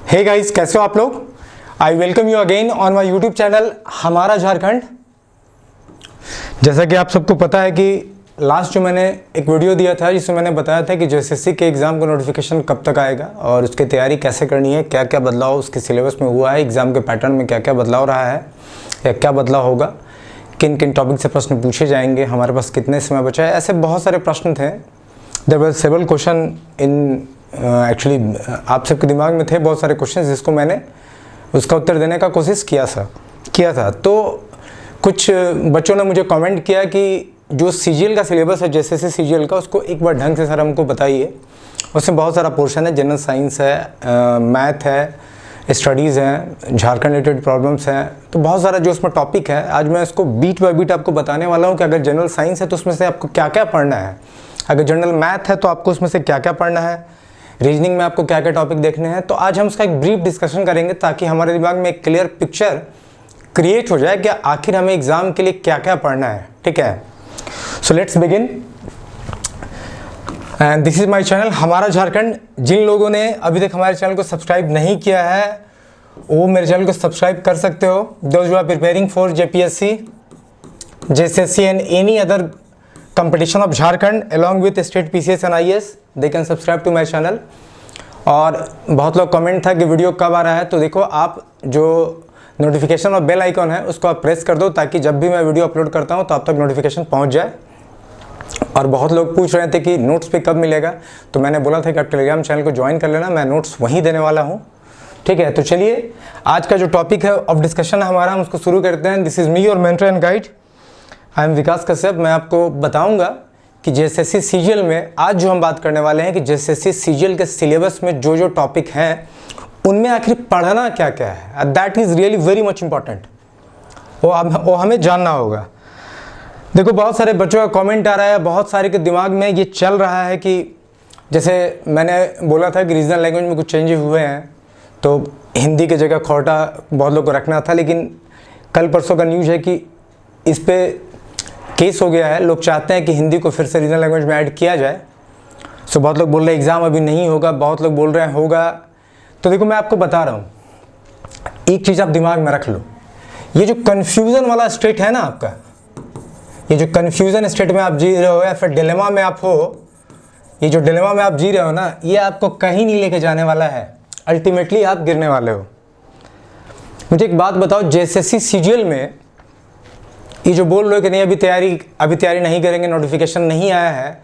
Hey guys, कैसे हो आप लोग। I welcome you again on my YouTube channel हमारा झारखंड। जैसा कि आप सबको पता है कि लास्ट जो मैंने एक वीडियो दिया था जिसमें मैंने बताया था कि जेएसएससी के एग्ज़ाम का नोटिफिकेशन कब तक आएगा और उसकी तैयारी कैसे करनी है, क्या क्या बदलाव उसके सिलेबस में हुआ है, एग्ज़ाम के पैटर्न में क्या क्या बदलाव रहा है या क्या बदलाव होगा, किन किन टॉपिक से प्रश्न पूछे जाएंगे, हमारे पास कितने समय बचा है। ऐसे बहुत सारे प्रश्न थे। There were several question in actually आप सबके दिमाग में थे बहुत सारे क्वेश्चन जिसको मैंने उसका उत्तर देने का कोशिश किया था। तो कुछ बच्चों ने मुझे कमेंट किया कि जो सीजीएल का सिलेबस है जेएसएससी सीजीएल का, उसको एक बार ढंग से सर हमको बताइए। उसमें बहुत सारा पोर्शन है, जनरल साइंस है, मैथ है, स्टडीज़ हैं, झारखंड रिलेटेड प्रॉब्लम्स हैं, तो बहुत सारा जो उसमें टॉपिक है आज मैं इसको बीट बाय बीट आपको बताने वाला हूँ कि अगर जनरल साइंस है तो उसमें से आपको क्या क्या पढ़ना है, अगर जनरल मैथ है तो आपको उसमें से क्या क्या पढ़ना है, रीजनिंग में आपको क्या क्या टॉपिक देखने हैं। तो आज हम उसका एक ब्रीफ डिस्कशन करेंगे ताकि हमारे दिमाग में एक क्लियर पिक्चर क्रिएट हो जाए कि आखिर हमें एग्जाम के लिए क्या क्या पढ़ना है। ठीक है, so let's begin and this is my channel हमारा झारखंड। जिन लोगों ने अभी तक हमारे चैनल को सब्सक्राइब नहीं किया है वो मेरे चैनल को सब्सक्राइब कर सकते हो। Those who are preparing for JPSC, JSSC and any other competition of Jharkhand along with state PCS and IAS, they can subscribe to my channel। और बहुत लोग कमेंट था कि वीडियो कब आ रहा है, तो देखो आप जो नोटिफिकेशन और बेल आइकॉन है उसको आप प्रेस कर दो ताकि जब भी मैं वीडियो अपलोड करता हूँ तो आप तक नोटिफिकेशन पहुँच जाए। और बहुत लोग पूछ रहे थे कि नोट्स पे कब मिलेगा, तो मैंने बोला था कि आप टेलीग्राम चैनल को ज्वाइन कर लेना, मैं नोट्स वहीं देने वाला हूँ। ठीक है, तो चलिए आज का जो टॉपिक है ऑफ डिस्कशन हमारा, हम उसको शुरू करते हैं। This is me your mentor and guide, I am Vikas Kashyap. मैं आपको बताऊंगा कि जेएसएससी सीजीएल में आज जो हम बात करने वाले हैं कि जेएसएससी सीजीएल के सिलेबस में जो जो टॉपिक हैं उनमें आखिर पढ़ना क्या क्या है। That is really very much important, वो हमें जानना होगा। देखो बहुत सारे बच्चों का कमेंट आ रहा है, बहुत सारे के दिमाग में ये चल रहा है कि जैसे मैंने बोला था कि रीजनल लैंग्वेज में कुछ चेंजेस हुए हैं, तो हिंदी की जगह खोटा बहुत लोग को रखना था, लेकिन कल परसों का न्यूज़ है कि इस पर केस हो गया है। लोग चाहते हैं कि हिंदी को फिर से रीजनल लैंग्वेज में ऐड किया जाए। सो बहुत लोग बोल रहे हैं एग्ज़ाम अभी नहीं होगा, बहुत लोग बोल रहे हैं होगा। तो देखो मैं आपको बता रहा हूँ, एक चीज़ आप दिमाग में रख लो, ये जो कन्फ्यूज़न वाला स्टेट है ना आपका, ये जो कन्फ्यूज़न स्टेट में आप जी रहे हो या फिर डिलेमा में आप हो, ये जो डिलेमा में आप जी रहे हो ना, ये आपको कहीं नहीं लेके जाने वाला है। अल्टीमेटली आप गिरने वाले हो। मुझे एक बात बताओ, जेएसएससी सीजीएल में ये जो बोल रहे हो कि नहीं अभी तैयारी नहीं करेंगे, नोटिफिकेशन नहीं आया है,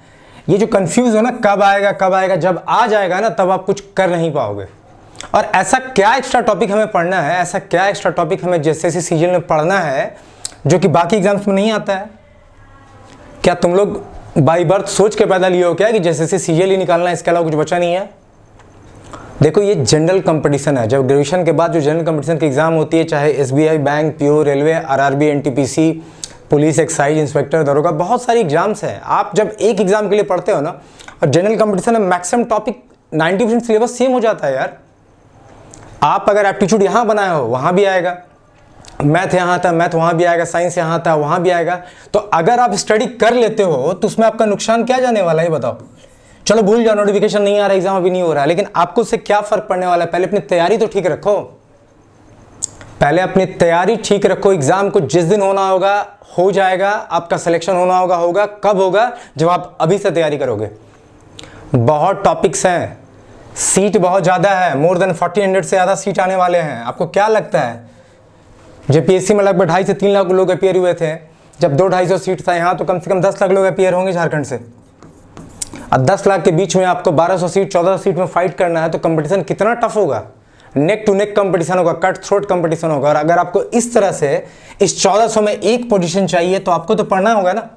ये जो कंफ्यूज हो ना कब आएगा, जब आ जाएगा ना तब आप कुछ कर नहीं पाओगे। और ऐसा क्या एक्स्ट्रा टॉपिक हमें पढ़ना है, ऐसा क्या एक्स्ट्रा टॉपिक हमें जेएसएससी सीजीएल में पढ़ना है जो कि बाकी एग्जाम्स में नहीं आता है। क्या तुम लोग बाई बर्थ सोच के पैदा लिए हो क्या कि जेएसएससी सीजीएल ही निकालना है, इसके अलावा कुछ बचा नहीं है। देखो ये जनरल कंपटीशन है, जब ग्रेजुएशन के बाद जो जनरल कंपटीशन की एग्जाम होती है, चाहे SBI bank, PO, railway, RRB, NTPC, police, excise, inspector, दरोगा, बहुत सारी एग्जाम्स हैं। आप जब एक एग्जाम के लिए पढ़ते हो ना, और जनरल कंपटीशन में मैक्सिमम टॉपिक 90% सिलेबस सेम हो जाता है यार। आप अगर एप्टीट्यूड यहाँ बनाए हो वहाँ भी आएगा, मैथ यहाँ आता है मैथ वहाँ भी आएगा, साइंस यहाँ आता है वहाँ भी आएगा। तो अगर आप स्टडी कर लेते हो तो उसमें आपका नुकसान क्या जाने वाला है बताओ। चलो भूल जाओ, नोटिफिकेशन नहीं आ रहा, एग्जाम अभी नहीं हो रहा है, लेकिन आपको उससे क्या फर्क पड़ने वाला है। पहले अपनी तैयारी तो ठीक रखो, पहले अपनी तैयारी ठीक रखो। एग्जाम को जिस दिन होना होगा हो जाएगा, आपका सिलेक्शन होगा। कब होगा? जब आप अभी से तैयारी करोगे। बहुत टॉपिक्स हैं, सीट बहुत ज़्यादा है, मोर देन 1400 से ज़्यादा सीट आने वाले हैं। आपको क्या लगता है जेपीएससी में लगभग 2.5 से 3 लाख लोग अपियर हुए थे, जब 200-250 सीट था, यहाँ तो कम से कम 10 लाख लोग अपियर होंगे झारखंड से। अब 10 लाख के बीच में आपको 1200 सीट 1400 सीट में फाइट करना है, तो कंपटीशन कितना टफ होगा। नेक टू नेक कंपटीशन होगा, कट थ्रोट कंपटीशन होगा। और अगर आपको इस तरह से इस 1400 में एक पोजीशन चाहिए तो आपको तो पढ़ना होगा ना।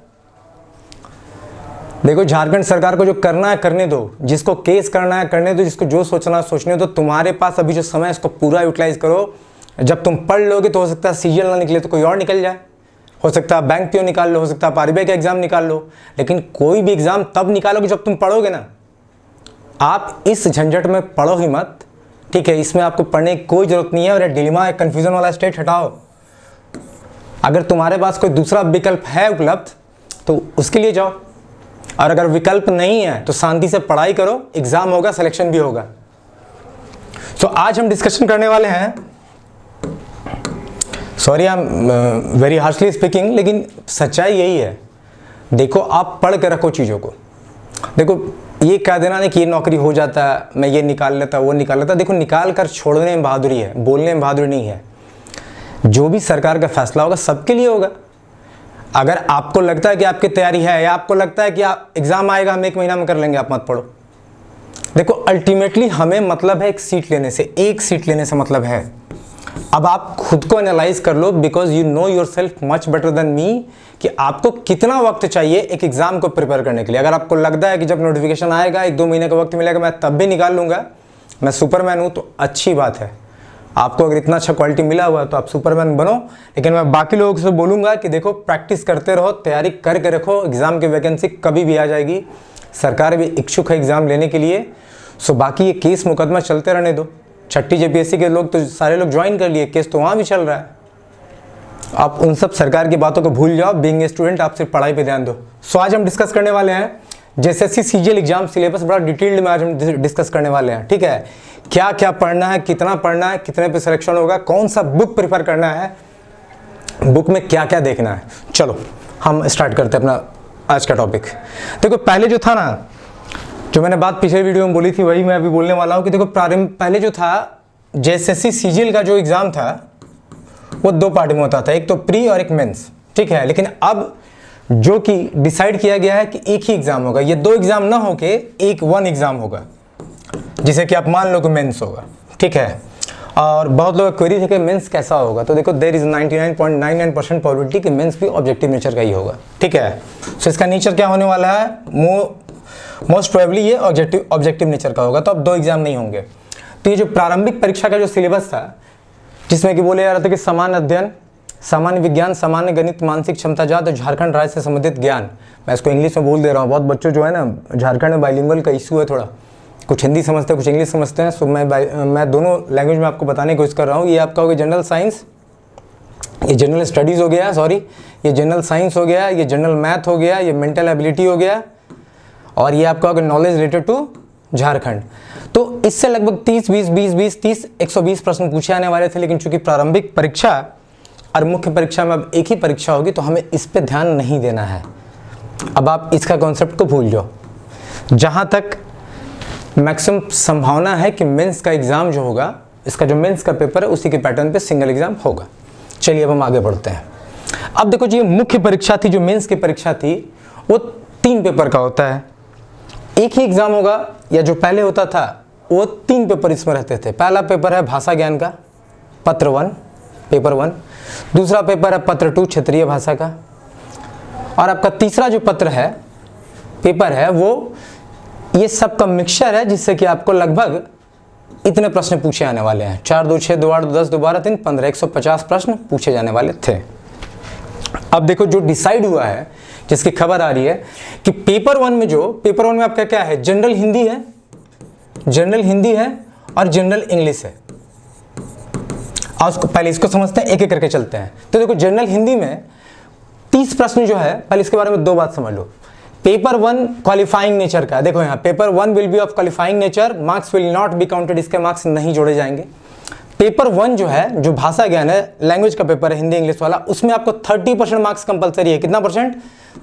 देखो झारखंड सरकार को जो करना है करने दो, जिसको केस करना है करने दो, जिसको जो सोचना है सोचने दो। तुम्हारे पास अभी जो समय है इसको पूरा यूटिलाइज करो। जब तुम पढ़ लोगे तो हो सकता है सीजीएल ना निकले तो कोई और निकल जाए, हो सकता है बैंक पीओ निकाल लो, हो सकता है आप आरबीआई का एग्जाम निकाल लो, लेकिन कोई भी एग्जाम तब निकालोगे जब तुम पढ़ोगे ना। आप इस झंझट में पढ़ो ही मत, ठीक है। इसमें आपको पढ़ने की कोई जरूरत नहीं है। और डिलेमा कंफ्यूजन वाला स्टेट हटाओ। अगर तुम्हारे पास कोई दूसरा विकल्प है उपलब्ध तो उसके लिए जाओ, और अगर विकल्प नहीं है तो शांति से पढ़ाई करो, एग्जाम होगा, सिलेक्शन भी होगा। तो आज हम डिस्कशन करने वाले हैं, sorry I am very harshly speaking, लेकिन सच्चाई यही है। देखो आप पढ़ के रखो चीज़ों को। देखो ये कह देना नहीं कि ये नौकरी हो जाता है, मैं ये निकाल लेता, वो निकाल लेता। देखो निकाल कर छोड़ने में बहादुरी है, बोलने में बहादुरी नहीं है। जो भी सरकार का फैसला होगा सबके लिए होगा। अगर आपको लगता है कि आपकी तैयारी है या आपको लगता है कि आप एग्ज़ाम आएगा हम 1 महीना में कर लेंगे, आप मत पढ़ो। देखो अल्टीमेटली हमें मतलब है एक सीट लेने से, एक सीट लेने से मतलब है। अब आप खुद को एनालाइज कर लो, because you know yourself much better than me, कि आपको कितना वक्त चाहिए एक एग्जाम को प्रिपेयर करने के लिए। अगर आपको लगता है कि जब नोटिफिकेशन आएगा 1-2 महीने का वक्त मिलेगा, मैं तब भी निकाल लूंगा, मैं सुपरमैन हूं, तो अच्छी बात है। आपको अगर इतना अच्छा क्वालिटी मिला हुआ है तो आप सुपरमैन बनो। लेकिन मैं बाकी लोगों से बोलूंगा कि देखो प्रैक्टिस करते रहो, तैयारी करके रखो, एग्जाम की वैकेंसी कभी भी आ जाएगी। सरकार भी इच्छुक है एग्जाम लेने के लिए। सो बाकी ये केस मुकदमा चलते रहने दो। छठी जेपीएससी के लोग तो सारे लोग ज्वाइन कर लिए, केस तो वहाँ भी चल रहा है। आप उन सब सरकार की बातों को भूल जाओ, बीइंग ए स्टूडेंट आप सिर्फ पढ़ाई पे ध्यान दो। सो आज हम डिस्कस करने वाले हैं जेएसएससी सीजीएल एग्जाम सिलेबस, बड़ा डिटेल्ड में आज हम डिस्कस करने वाले हैं। ठीक है, क्या क्या पढ़ना है, कितना पढ़ना है, कितने पे सिलेक्शन होगा, कौन सा बुक प्रेफर करना है, बुक में क्या क्या देखना है। चलो हम स्टार्ट करते हैं अपना आज का टॉपिक। देखो पहले जो था ना, जो मैंने बात पिछले वीडियो में बोली थी वही मैं अभी बोलने वाला हूँ कि देखो पहले जो था जेएसएससी सीजीएल का जो एग्ज़ाम था वो 2 पार्ट में होता था, एक तो प्री और एक मेंस। ठीक है, लेकिन अब जो कि डिसाइड किया गया है कि एक ही एग्ज़ाम होगा। ये 2 एग्ज़ाम ना होके एक 1 एग्ज़ाम होगा, जिसे कि आप मान लो कि मेंस होगा। ठीक है, और बहुत लोग क्वेरी थे कि मेंस कैसा होगा, तो देखो देयर इज 99.99% प्रोबेबिलिटी कि मेंस भी ऑब्जेक्टिव नेचर का ही होगा। ठीक है, सो इसका नेचर क्या होने वाला है, मोस्ट प्रोबेबली ये ऑब्जेक्टिव नेचर का होगा। तो अब 2 एग्जाम नहीं होंगे। तो ये जो प्रारंभिक परीक्षा का जो सिलेबस था, जिसमें कि बोले जा रहा था कि सामान्य अध्ययन, सामान्य विज्ञान, सामान्य गणित, मानसिक क्षमता जात और झारखंड राज्य से संबंधित ज्ञान, मैं इसको इंग्लिश में बोल दे रहा हूँ। बहुत बच्चों जो है ना, झारखंड में बाइलिंगुअल का इशू है थोड़ा, कुछ हिंदी समझते हैं कुछ इंग्लिश समझते हैं। सो मैं दोनों लैंग्वेज में आपको बताने की कोशिश कर रहा हूँ। ये आपका हो गया जनरल साइंस, ये जनरल स्टडीज़ हो गया, सॉरी ये जनरल साइंस हो गया, ये जनरल मैथ हो गया, ये मेंटल एबिलिटी हो गया, और ये आपका होगा नॉलेज रिलेटेड टू झारखंड। तो इससे लगभग 120 प्रश्न पूछे आने वाले थे। लेकिन चूंकि प्रारंभिक परीक्षा और मुख्य परीक्षा में अब एक ही परीक्षा होगी, तो हमें इस पे ध्यान नहीं देना है। अब आप इसका कॉन्सेप्ट को भूल जाओ। जहाँ तक मैक्सिमम संभावना है कि मेंस का एग्ज़ाम जो होगा, इसका जो मेंस का पेपर है उसी के पैटर्न पे सिंगल एग्ज़ाम होगा। चलिए अब हम आगे बढ़ते हैं। अब देखो जी, मुख्य परीक्षा थी, जो मेंस की परीक्षा थी, वो 3 पेपर का होता है। एक ही एग्ज़ाम होगा, या जो पहले होता था वो 3 पेपर इसमें रहते थे। पहला पेपर है भाषा ज्ञान का, पत्र 1, पेपर 1। दूसरा पेपर है पत्र 2, क्षेत्रीय भाषा का। और आपका तीसरा जो पेपर है वो ये सब का मिक्सचर है, जिससे कि आपको लगभग इतने प्रश्न पूछे आने वाले हैं। 4, 2, 6, 2, 8, 10, 2, 12, 3, 15, 150 प्रश्न पूछे जाने वाले थे। अब देखो जो डिसाइड हुआ है, जिसकी खबर आ रही है कि पेपर 1 में आपका क्या है, जनरल हिंदी है, जनरल हिंदी है और जनरल इंग्लिश है। आज पहले इसको समझते हैं, एक एक करके चलते हैं। तो देखो जनरल हिंदी में 30 प्रश्न जो है, पहले इसके बारे में 2 बात समझ लो। पेपर 1 क्वालिफाइंग नेचर का, देखो यहाँ paper 1 will be of qualifying nature, marks will not be counted, इसके मार्क्स नहीं जोड़े जाएंगे। पेपर 1 जो है, जो भाषा ज्ञान है, लैंग्वेज का पेपर है, हिंदी इंग्लिश वाला, उसमें आपको 30% मार्क्स कंपलसरी है। कितना परसेंट?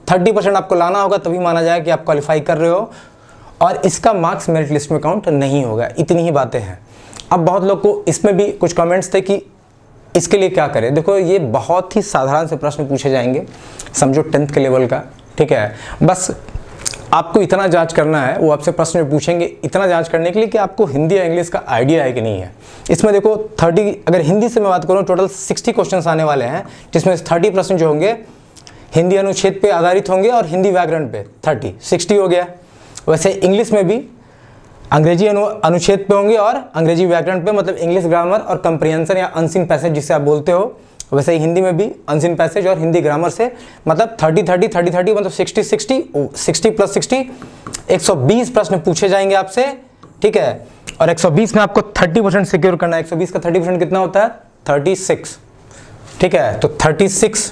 30% आपको लाना होगा, तभी माना जाएगा कि आप क्वालिफाई कर रहे हो, और इसका मार्क्स मेरिट लिस्ट में काउंट नहीं होगा। इतनी ही बातें हैं। अब बहुत लोग को इसमें भी कुछ कमेंट्स थे कि इसके लिए क्या करें। देखो ये बहुत ही साधारण से प्रश्न पूछे जाएंगे, समझो 10th के लेवल का। ठीक है, बस आपको इतना जांच करना है, वो आपसे प्रश्न पूछेंगे इतना जांच करने के लिए कि आपको हिंदी या इंग्लिश का आइडिया है कि नहीं है। इसमें देखो 30, अगर हिंदी से मैं बात करूँ, टोटल 60 क्वेश्चन आने वाले हैं, जिसमें 30 प्रश्न जो होंगे हिंदी अनुच्छेद पे आधारित होंगे और हिंदी व्याकरण पे 60 हो गया। वैसे इंग्लिश में भी अंग्रेजी अनुच्छेद पे होंगे और अंग्रेजी व्याकरण पे, मतलब इंग्लिश ग्रामर और कंप्रिहेंशन या अनसीन पैसेज जिसे आप बोलते हो, वैसे ही हिंदी में भी अनसीन पैसेज और हिंदी ग्रामर से, मतलब 30 मतलब 60 प्लस 60 120 प्रश्न पूछे जाएंगे आपसे। ठीक है, और 120 में आपको 30% सिक्योर करना है। 120 का 30% कितना होता है? 36। ठीक है, तो 36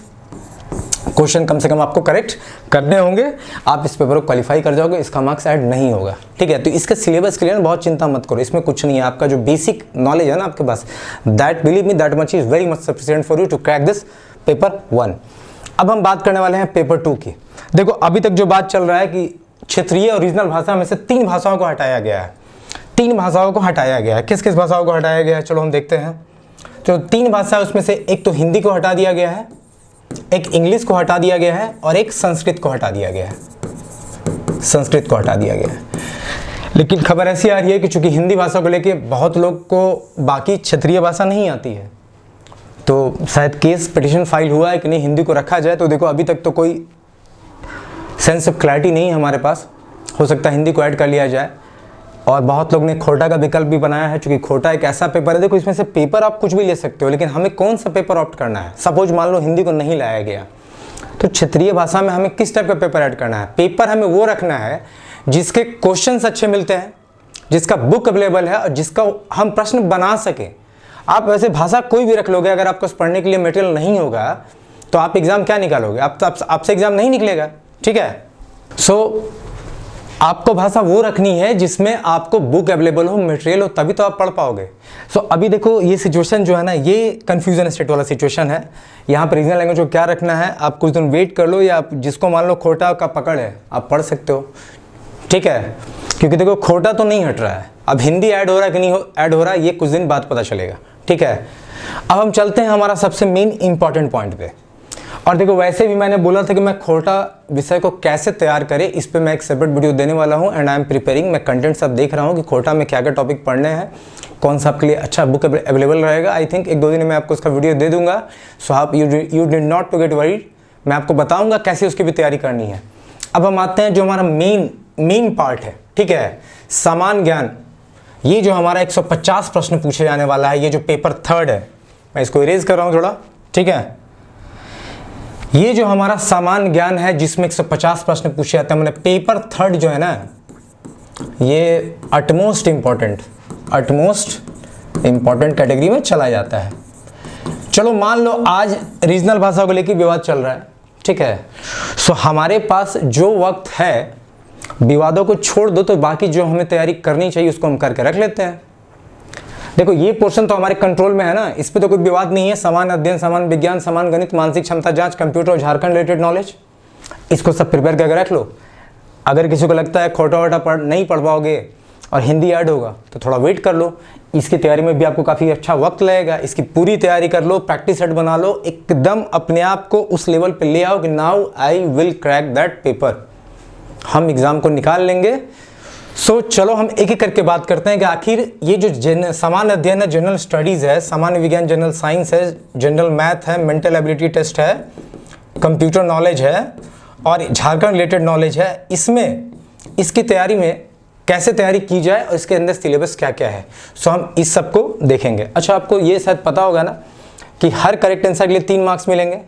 क्वेश्चन कम से कम आपको करेक्ट करने होंगे, आप इस पेपर को क्वालिफाई कर जाओगे, इसका मार्क्स ऐड नहीं होगा, ठीक है। तो इसके सिलेबस के लिए ना बहुत चिंता मत करो, इसमें कुछ नहीं है। आपका जो बेसिक नॉलेज है ना आपके पास, that believe me that much is very much sufficient for you to crack this paper 1। अब हम बात करने वाले हैं पेपर 2 की। देखो अभी तक जो बात चल रहा है कि क्षेत्रीय और रीजनल भाषा में से 3 भाषाओं को हटाया गया है, 3 भाषाओं को हटाया गया है। किस किस भाषाओं को हटाया गया है, चलो हम देखते हैं। तो 3 भाषा उसमें से एक तो हिंदी को हटा दिया गया है, एक इंग्लिश को हटा दिया गया है और एक संस्कृत को हटा दिया गया है। संस्कृत को हटा दिया गया है। लेकिन खबर ऐसी आ रही है कि चूंकि हिंदी भाषा को लेके बहुत लोग को बाकी क्षेत्रीय भाषा नहीं आती है, तो शायद केस पिटीशन फाइल हुआ है कि नहीं हिंदी को रखा जाए। तो देखो अभी तक तो कोई सेंस ऑफ क्लैरिटी नहीं है हमारे पास, हो सकता है हिंदी को ऐड कर लिया जाए। और बहुत लोग ने खोटा का विकल्प भी बनाया है, क्योंकि खोटा एक ऐसा पेपर है, देखो इसमें से पेपर आप कुछ भी ले सकते हो, लेकिन हमें कौन सा पेपर ऑप्ट करना है। सपोज मान लो हिंदी को नहीं लाया गया, तो क्षेत्रीय भाषा में हमें किस टाइप का पेपर ऐड करना है। पेपर हमें वो रखना है जिसके क्वेश्चंस अच्छे मिलते हैं, जिसका बुक अवेलेबल है और जिसका हम प्रश्न बना सके। आप वैसे भाषा कोई भी रख लोगे, अगर आपको पढ़ने के लिए मटेरियल नहीं होगा तो आप एग्जाम क्या निकालोगे, आपसे एग्जाम नहीं निकलेगा, ठीक है। सो आपको भाषा वो रखनी है जिसमें आपको बुक अवेलेबल हो, मटेरियल हो, तभी तो आप पढ़ पाओगे। सो अभी देखो ये सिचुएशन जो है ना, ये कंफ्यूजन स्टेट वाला सिचुएशन है। यहाँ पर रीजनल लैंग्वेज को क्या रखना है, आप कुछ दिन वेट कर लो, या आप जिसको मान लो खोटा का पकड़ है आप पढ़ सकते हो, ठीक है। क्योंकि देखो खोटा तो नहीं हट रहा है, अब हिंदी ऐड हो रहा है कि नहीं ऐड हो रहा है ये कुछ दिन बाद पता चलेगा, ठीक है। अब हम चलते हैं हमारा सबसे मेन इंपॉर्टेंट पॉइंट पे। और देखो वैसे भी मैंने बोला था कि मैं खोटा विषय को कैसे तैयार करें, इस पे मैं एक सेपरेट वीडियो देने वाला हूं। एंड आई एम प्रिपेयरिंग, मैं कंटेंट सब देख रहा हूं कि खोटा में क्या क्या टॉपिक पढ़ने हैं, कौन सा आपके लिए अच्छा बुक अवेलेबल रहेगा। आई थिंक 1-2 दिन में आपको उसका वीडियो दे दूंगा। सो आप you did not to get worried, मैं आपको बताऊंगा कैसे उसकी भी तैयारी करनी है। अब हम आते हैं जो हमारा मेन पार्ट है, ठीक है, समान ज्ञान। ये जो हमारा 150 प्रश्न पूछे जाने वाला है, ये जो पेपर 3 है, मैं इसको इरेज कर रहा हूँ थोड़ा, ठीक है। ये जो हमारा समान ज्ञान है जिसमें 150 प्रश्न पूछे जाते हैं, मैंने पेपर 3 जो है ना, ये अटमोस्ट इंपॉर्टेंट कैटेगरी में चला जाता है। चलो मान लो आज रीजनल भाषा को लेकर विवाद चल रहा है, ठीक है। सो हमारे पास जो वक्त है, विवादों को छोड़ दो तो बाकी जो हमें तैयारी करनी चाहिए उसको हम करके रख लेते हैं। देखो ये पोर्शन तो हमारे कंट्रोल में है ना, इस पे तो कोई विवाद नहीं है। समान अध्ययन, समान विज्ञान, समान गणित, मानसिक क्षमता जांच, कंप्यूटर और झारखंड रिलेटेड नॉलेज, इसको सब प्रिपेयर करके रख लो। अगर किसी को लगता है खोटा वोटा नहीं पढ़ पाओगे और हिंदी ऐड होगा तो थोड़ा वेट कर लो, इसकी तैयारी में भी आपको काफ़ी अच्छा वक्त लगेगा। इसकी पूरी तैयारी कर लो, प्रैक्टिस सेट बना लो, एकदम अपने आप को उस लेवल पर ले आओ कि now I will crack that paper, हम एग्ज़ाम को निकाल लेंगे। सो चलो हम एक एक करके बात करते हैं कि आखिर ये जो समान अध्ययन है, जनरल स्टडीज़ है, सामान्य विज्ञान जनरल साइंस है, जनरल मैथ है, मेंटल एबिलिटी टेस्ट है, कंप्यूटर नॉलेज है और झारखंड रिलेटेड नॉलेज है, इसमें इसकी तैयारी में कैसे तैयारी की जाए और इसके अंदर सिलेबस क्या क्या है। सो हम इस सब को देखेंगे। अच्छा आपको ये शायद पता होगा ना कि हर करेक्ट आंसर के लिए 3 मार्क्स मिलेंगे।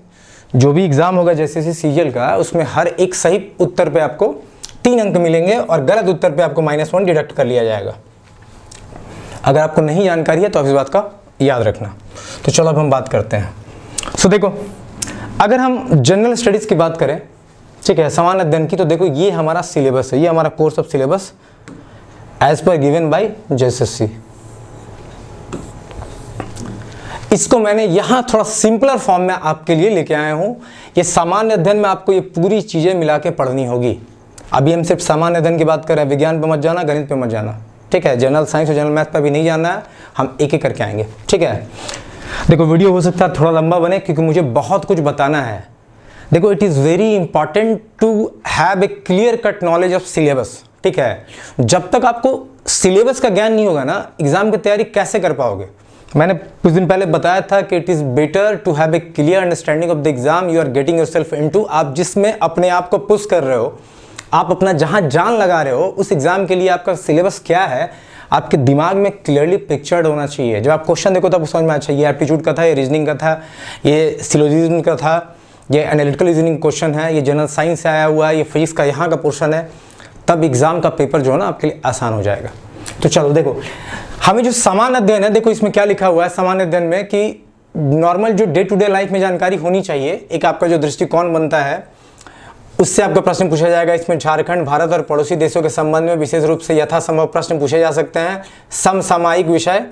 जो भी एग्ज़ाम होगा जैसे सीजीएल का, उसमें हर एक सही उत्तर पे आपको 3 अंक मिलेंगे और गलत उत्तर पे आपको -1 डिडक्ट कर लिया जाएगा। अगर आपको नहीं जानकारी है तो आप इस बात का याद रखना। तो चलो अब हम बात करते हैं। सो देखो अगर हम जनरल स्टडीज़ की बात करें, ठीक है, समान अध्ययन की, तो देखो ये हमारा सिलेबस है, ये हमारा course of syllabus as per given by JSSC. इसको मैंने यहाँ थोड़ा सिंपलर फॉर्म में आपके लिए लेके आया हूँ। ये सामान्य अध्ययन में आपको ये पूरी चीज़ें मिला के पढ़नी होगी। अभी हम सिर्फ सामान्य अध्ययन की बात कर रहे हैं, विज्ञान पे मत जाना, गणित पे मत जाना, ठीक है। जनरल साइंस और जनरल मैथ पे भी नहीं जाना है, हम एक एक करके आएंगे, ठीक है। देखो वीडियो हो सकता है थोड़ा लंबा बने क्योंकि मुझे बहुत कुछ बताना है। देखो it is very important to have a clear cut knowledge of syllabus, ठीक है। जब तक आपको सिलेबस का ज्ञान नहीं होगा ना, एग्जाम की तैयारी कैसे कर पाओगे। मैंने कुछ दिन पहले बताया था कि it is better to have a clear understanding of the exam you are getting yourself into. आप जिसमें अपने आप को पुश कर रहे हो, आप अपना जहां जान लगा रहे हो, उस एग्जाम के लिए आपका सिलेबस क्या है आपके दिमाग में क्लियरली पिक्चर्ड होना चाहिए। जब आप क्वेश्चन देखो तब समझ में अच्छा ये एप्टीट्यूड का था, ये रीजनिंग का था, ये सिलोजिज्म का था, ये एनालिटिकल रीजनिंग क्वेश्चन है, ये जनरल साइंस से आया हुआ है, ये फिजिक्स का यहाँ का पोर्शन है, तब एग्जाम का पेपर जो है ना आपके लिए आसान हो जाएगा। तो चलो देखो हमें जो समान अध्ययन है, देखो इसमें क्या लिखा हुआ है समान अध्ययन में कि नॉर्मल जो डे टू डे लाइफ में जानकारी होनी चाहिए, एक आपका जो दृष्टिकोण बनता है, उससे आपका प्रश्न पूछा जाएगा। इसमें झारखंड, भारत और पड़ोसी देशों के संबंध में विशेष रूप से यथासंभव प्रश्न पूछे जा सकते हैं। समसामयिक विषय,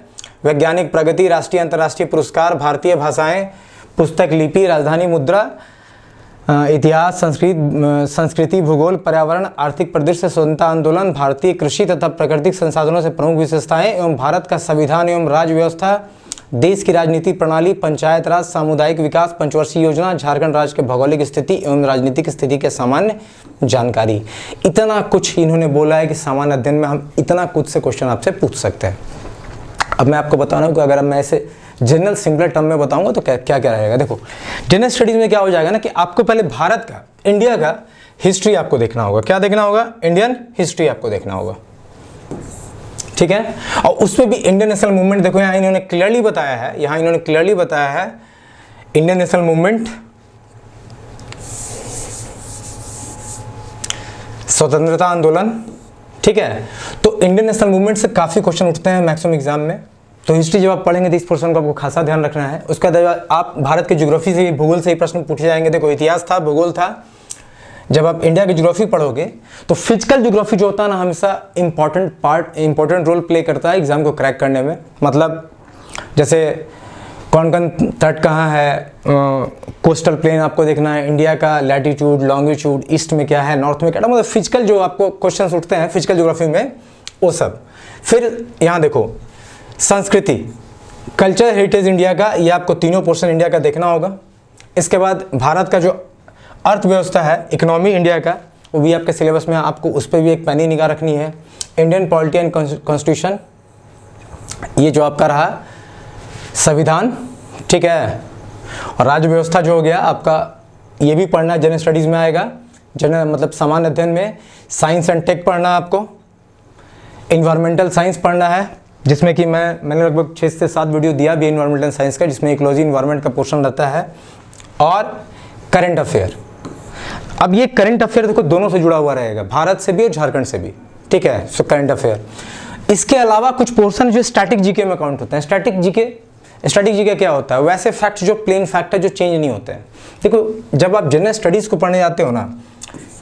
वैज्ञानिक प्रगति, राष्ट्रीय अंतर्राष्ट्रीय पुरस्कार, भारतीय भाषाएं, पुस्तक लिपि, राजधानी मुद्रा, इतिहास, संस्कृति, भूगोल, पर्यावरण, आर्थिक परिदृश्य, स्वतंत्रता आंदोलन, भारतीय कृषि तथा प्राकृतिक संसाधनों से प्रमुख विशेषताएं एवं भारत का संविधान एवं राज्य व्यवस्था, देश की राजनीतिक प्रणाली, पंचायत राज, सामुदायिक विकास, पंचवर्षीय योजना, झारखंड राज्य के भौगोलिक स्थिति एवं राजनीतिक स्थिति के सामान्य जानकारी। इतना कुछ इन्होंने बोला है कि सामान्य अध्ययन में हम इतना कुछ से क्वेश्चन आपसे पूछ सकते हैं। अब मैं आपको बता रहा हूँ कि अगर मैं ऐसे जनरल सिंपल टर्म में बताऊंगा तो क्या क्या रहेगा। देखो, जनरल स्टडीज में क्या हो जाएगा ना कि आपको पहले भारत का, इंडिया का हिस्ट्री आपको देखना होगा। क्या देखना होगा? इंडियन हिस्ट्री आपको देखना होगा, ठीक है। और उसमें भी इंडियन नेशनल मूवमेंट, देखो यहाँ इन्होंने क्लियरली बताया है, यहाँ इन्होंने क्लियरली बताया है इंडियन नेशनल मूवमेंट, स्वतंत्रता आंदोलन, ठीक है। तो इंडियन नेशनल मूवमेंट से काफी क्वेश्चन उठते हैं मैक्सिमम एग्जाम में। तो हिस्ट्री जब आप पढ़ेंगे तो इस पोर्शन को आपको खासा ध्यान रखना है। उसके बाद आप भारत के ज्योग्राफी से, भूगोल से ही प्रश्न पूछे जाएंगे। देखो, इतिहास था, भूगोल था। जब आप इंडिया की ज्योग्राफी पढ़ोगे तो फिजिकल ज्योग्राफी जो होता है ना, हमेशा इंपॉर्टेंट रोल प्ले करता है एग्जाम को क्रैक करने में। मतलब जैसे कौन कौन तट कहाँ है, कोस्टल प्लेन आपको देखना है, इंडिया का लैटिट्यूड, लॉन्गिट्यूड, ईस्ट में क्या है, नॉर्थ में क्या है, मतलब फिजिकल जो आपको क्वेश्चन उठते हैं फिजिकल ज्योग्राफी में, वो सब। फिर यहाँ देखो, संस्कृति, कल्चर हेरिटेज इंडिया का, ये आपको तीनों पोर्शन इंडिया का देखना होगा। इसके बाद भारत का जो अर्थव्यवस्था है, इकोनॉमी इंडिया का, वो भी आपके सिलेबस में, आपको उस पर भी एक पैनी निगाह रखनी है। इंडियन पॉलिटी एंड कॉन्स्टिट्यूशन, ये जो आपका रहा संविधान, ठीक है। और राज्य व्यवस्था जो हो गया आपका, ये भी पढ़ना जनरल स्टडीज़ में आएगा, जनरल मतलब सामान्य अध्ययन में। साइंस एंड टेक पढ़ना आपको, इन्वायरमेंटल साइंस पढ़ना है, जिसमें कि मैंने लगभग 6 से 7 वीडियो दिया भी इन्वायरमेंटल साइंस का, जिसमें इकोलॉजी इन्वायरमेंट का पोर्शन रहता है। और करंट अफेयर, अब ये करंट अफेयर देखो दोनों से जुड़ा हुआ रहेगा, भारत से भी और झारखंड से भी, ठीक है। सो करंट अफेयर, इसके अलावा कुछ पोर्शन जो स्टैटिक जीके में काउंट होते हैं। स्टैटिक जीके क्या होता है? वैसे फैक्ट जो प्लेन फैक्ट है, जो चेंज नहीं होते हैं। देखो, जब आप जनरल स्टडीज को पढ़ने जाते हो ना,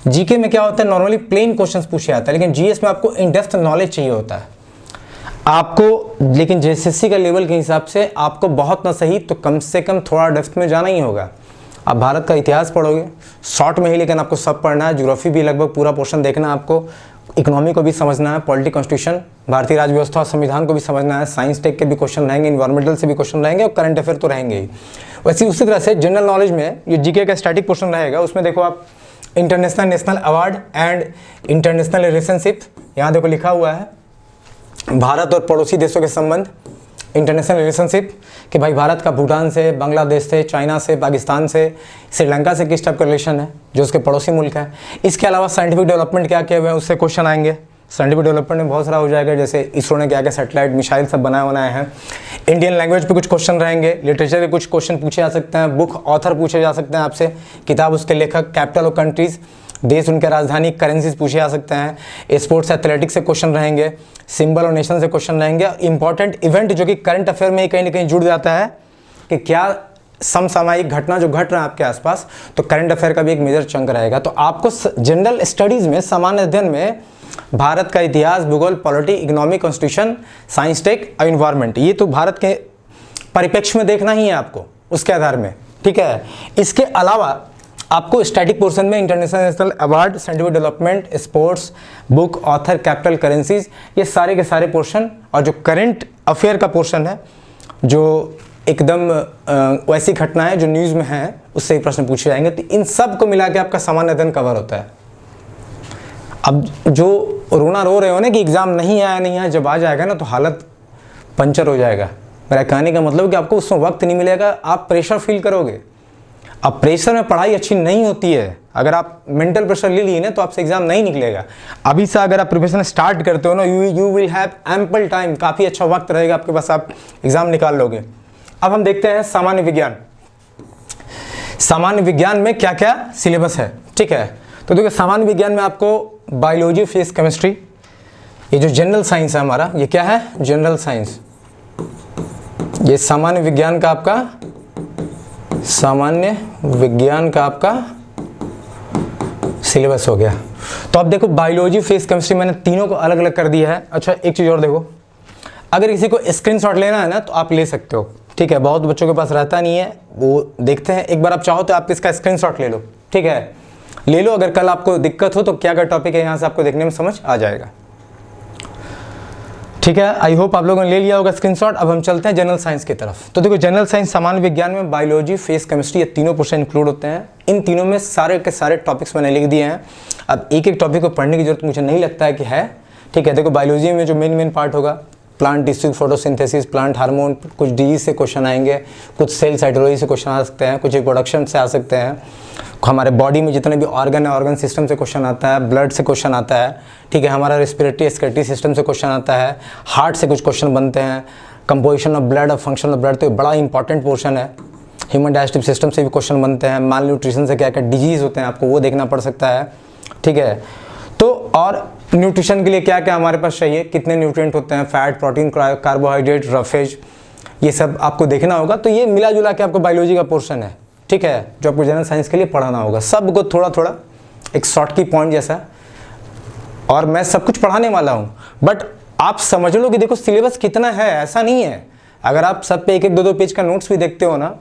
जीके में क्या होता है, नॉर्मली प्लेन क्वेश्चंस पूछे जाते हैं, लेकिन जीएस में आपको इन डेप्थ नॉलेज चाहिए होता है आपको। लेकिन जेएसएससी का लेवल के हिसाब से आपको बहुत ना सही तो कम से कम थोड़ा डेप्थ में जाना ही होगा। आप भारत का इतिहास पढ़ोगे शॉर्ट में ही, लेकिन आपको सब पढ़ना है। ज्योग्राफी भी लगभग पूरा पोर्शन देखना है आपको, इकोनॉमी को भी समझना है, पॉलिटी कॉन्स्टिट्यूशन, भारतीय राज्य व्यवस्था और संविधान को भी समझना है। साइंस टेक के भी क्वेश्चन रहेंगे, इन्वायरमेंटल से भी क्वेश्चन रहेंगे, और करंट अफेयर तो रहेंगे ही। वैसे उसी तरह से जनरल नॉलेज में ये जीके का स्टैटिक पोर्शन रहेगा। उसमें देखो आप international national award and international relationship, यहाँ देखो लिखा हुआ है भारत और पड़ोसी देशों के संबंध, इंटरनेशनल रिलेशनशिप, कि भाई भारत का भूटान से, बांग्लादेश से, चाइना से, पाकिस्तान से, श्रीलंका से किस टाइप का रिलेशन है, जो उसके पड़ोसी मुल्क है। इसके अलावा साइंटिफिक डेवलपमेंट क्या किए हुए हैं, उससे क्वेश्चन आएंगे। साइंटिफिक डेवलपमेंट में बहुत सारा हो जाएगा, जैसे इसरो ने क्या क्या सैटेलाइट, मिसाइल सब बनाए हैं। इंडियन लैंग्वेज पे कुछ क्वेश्चन रहेंगे, लिटरेचर के कुछ क्वेश्चन पूछे जा सकते हैं, बुक ऑथर पूछे जा सकते हैं आपसे, किताब उसके लेखक, कैपिटल ऑफ कंट्रीज, देश उनके राजधानी, करेंसीज पूछे जा सकते हैं। स्पोर्ट्स एथलेटिक्स से क्वेश्चन रहेंगे, सिंबल और नेशन से क्वेश्चन रहेंगे। इंपॉर्टेंट इवेंट जो कि करंट अफेयर में कहीं ना कहीं जुड़ जाता है कि क्या समसामयिक घटना जो घट रहा है आपके आसपास, तो करंट अफेयर का भी एक मेजर चंक रहेगा। तो आपको जनरल स्टडीज में, सामान्य अध्ययन में, भारत का इतिहास, भूगोल, polity, economy, constitution, science tech और इन्वायरमेंट, ये तो भारत के परिप्रेक्ष्य में देखना ही है आपको उसके आधार में, ठीक है। इसके अलावा आपको स्टैटिक पोर्शन में international national award, scientific development, sports, book author, capital, currencies, ये सारे के सारे पोर्शन, और जो करंट अफेयर का पोर्शन है, जो एकदम वैसी घटनाएं जो न्यूज़ में हैं, उससे ही प्रश्न पूछे जाएंगे। तो इन सब को मिला के आपका सामान्य अध्ययन कवर होता है। अब जो रोना रो रहे हो ना कि एग्ज़ाम नहीं आया, जब आ जाएगा ना तो हालत पंचर हो जाएगा। मेरा कहने का मतलब है कि आपको उसमें वक्त नहीं मिलेगा, आप प्रेशर फील करोगे। अब प्रेशर में पढ़ाई अच्छी नहीं होती है। अगर आप मेंटल प्रेशर ले लिए ना तो आपसे एग्जाम नहीं निकलेगा। अभी से अगर आप प्रिपरेशन स्टार्ट करते हो ना, you will have ample time, काफ़ी अच्छा वक्त रहेगा आपके पास, आप एग्जाम निकाल लोगे। अब हम देखते हैं सामान्य विज्ञान। सामान्य विज्ञान में क्या क्या सिलेबस है, ठीक है। तो देखिए, सामान्य विज्ञान में आपको बायोलॉजी, फिजिक्स, केमिस्ट्री, ये जो जनरल साइंस है हमारा, ये क्या है, जनरल साइंस, ये सामान्य विज्ञान का आपका सामान्य विज्ञान का आपका सिलेबस हो गया। तो अब देखो बायोलॉजी, फिजिक्स, केमिस्ट्री मैंने तीनों को अलग अलग कर दिया है। अच्छा एक चीज़ और देखो, अगर किसी को स्क्रीनशॉट लेना है ना तो आप ले सकते हो, ठीक है। बहुत बच्चों के पास रहता नहीं है, वो देखते हैं। एक बार आप चाहो तो आप इसका स्क्रीनशॉट ले लो, ठीक है, ले लो। अगर कल आपको दिक्कत हो तो क्या क्या टॉपिक है यहाँ से आपको देखने में समझ आ जाएगा, ठीक है। आई होप आप लोगों ने ले लिया होगा स्क्रीनशॉट। अब हम चलते हैं जनरल साइंस की तरफ। तो देखो जनरल साइंस सामान्य विज्ञान में बायोलॉजी, फिजिक्स, केमिस्ट्री, ये तीनों पोर्शन इंक्लूड होते हैं। इन तीनों में सारे के सारे टॉपिक्स मैंने लिख दिए हैं। अब एक एक टॉपिक को पढ़ने की जरूरत मुझे नहीं लगता है कि है, ठीक है। देखो बायोलॉजी में जो मेन पार्ट होगा, plant tissue, photosynthesis, plant hormone, कुछ डिजीज से क्वेश्चन आएंगे, कुछ सेल साइटोलॉजी से क्वेश्चन आ सकते हैं, कुछ रिप्रोडक्शन से आ सकते हैं, हमारे बॉडी में जितने भी ऑर्गन है ऑर्गन सिस्टम से क्वेश्चन आता है, ब्लड से क्वेश्चन आता है, ठीक है। हमारा रेस्पिरेटरी एक्सक्रीटरी सिस्टम से क्वेश्चन आता है, हार्ट से कुछ क्वेश्चन बनते हैं, कंपोजिशन ऑफ ब्लड और फंक्शन ऑफ ब्लड, तो बड़ा इंपॉर्टेंट पोर्शन है। ह्यूमन डाइजेस्टिव सिस्टम से भी क्वेश्चन बनते हैं, माल न्यूट्रिशन से क्या क्या डिजीज होते हैं आपको वो देखना पड़ सकता है, ठीक है। तो और न्यूट्रिशन के लिए क्या क्या हमारे पास चाहिए, कितने न्यूट्रिएंट होते हैं, फैट, प्रोटीन, कार्बोहाइड्रेट, रफेज, ये सब आपको देखना होगा। तो ये मिला जुला के आपको बायोलॉजी का पोर्शन है, ठीक है, जो आपको जनरल साइंस के लिए पढ़ाना होगा। सबको थोड़ा थोड़ा एक शॉर्ट की पॉइंट जैसा, और मैं सब कुछ पढ़ाने वाला हूँ, बट आप समझ लो कि देखो सिलेबस कितना है, ऐसा नहीं है। अगर आप सब पे एक एक दो दो पेज का नोट्स भी देखते हो ना,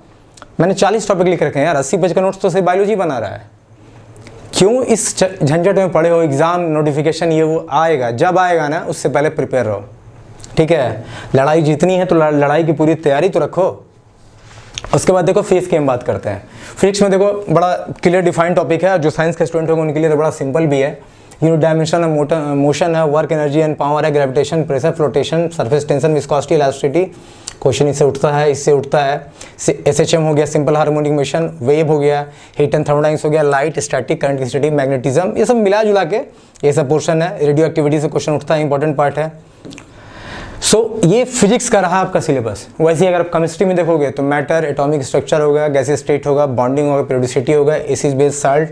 मैंने 40 टॉपिक लिख रखे हैं यार, 80 पेज का नोट्स तो सिर्फ बायोलॉजी बना रहा है। क्यों इस झंझट में पड़े हो, एग्जाम नोटिफिकेशन ये वो आएगा, जब आएगा ना उससे पहले प्रिपेयर रहो, ठीक है। लड़ाई जीतनी है तो लड़ाई की पूरी तैयारी तो रखो। उसके बाद देखो फिजिक्स की हम बात करते हैं। फिजिक्स में देखो बड़ा क्लियर डिफाइंड टॉपिक है, जो साइंस के स्टूडेंट होंगे उनके लिए तो बड़ा सिंपल भी है। यूनिट डायमेंशन है, मोशन है, वर्क एनर्जी एंड पावर है, gravitation, pressure, flotation, surface tension, viscosity, elasticity, question इससे उठता है, इससे उठता है। SHM हो गया, सिंपल हार्मोनिक मोशन, वेव हो गया, हीट एंड थर्मोडाइनमिक्स हो गया, लाइट, स्टैटिक, करंट की स्टडी, मैग्नेटिज्म, ये सब मिला जुला के ये सब पोर्शन है। रेडियो एक्टिविटी से क्वेश्चन उठता है, इंपॉर्टेंट पार्ट है। सो ये फिजिक्स का रहा आपका सिलेबस। वैसे ही अगर आप केमिस्ट्री में देखोगे तो मैटर, एटॉमिक स्ट्रक्चर होगा, गैसीय स्टेट होगा, बॉन्डिंग होगा, पेरियोडिसिटी होगा, acid base salt,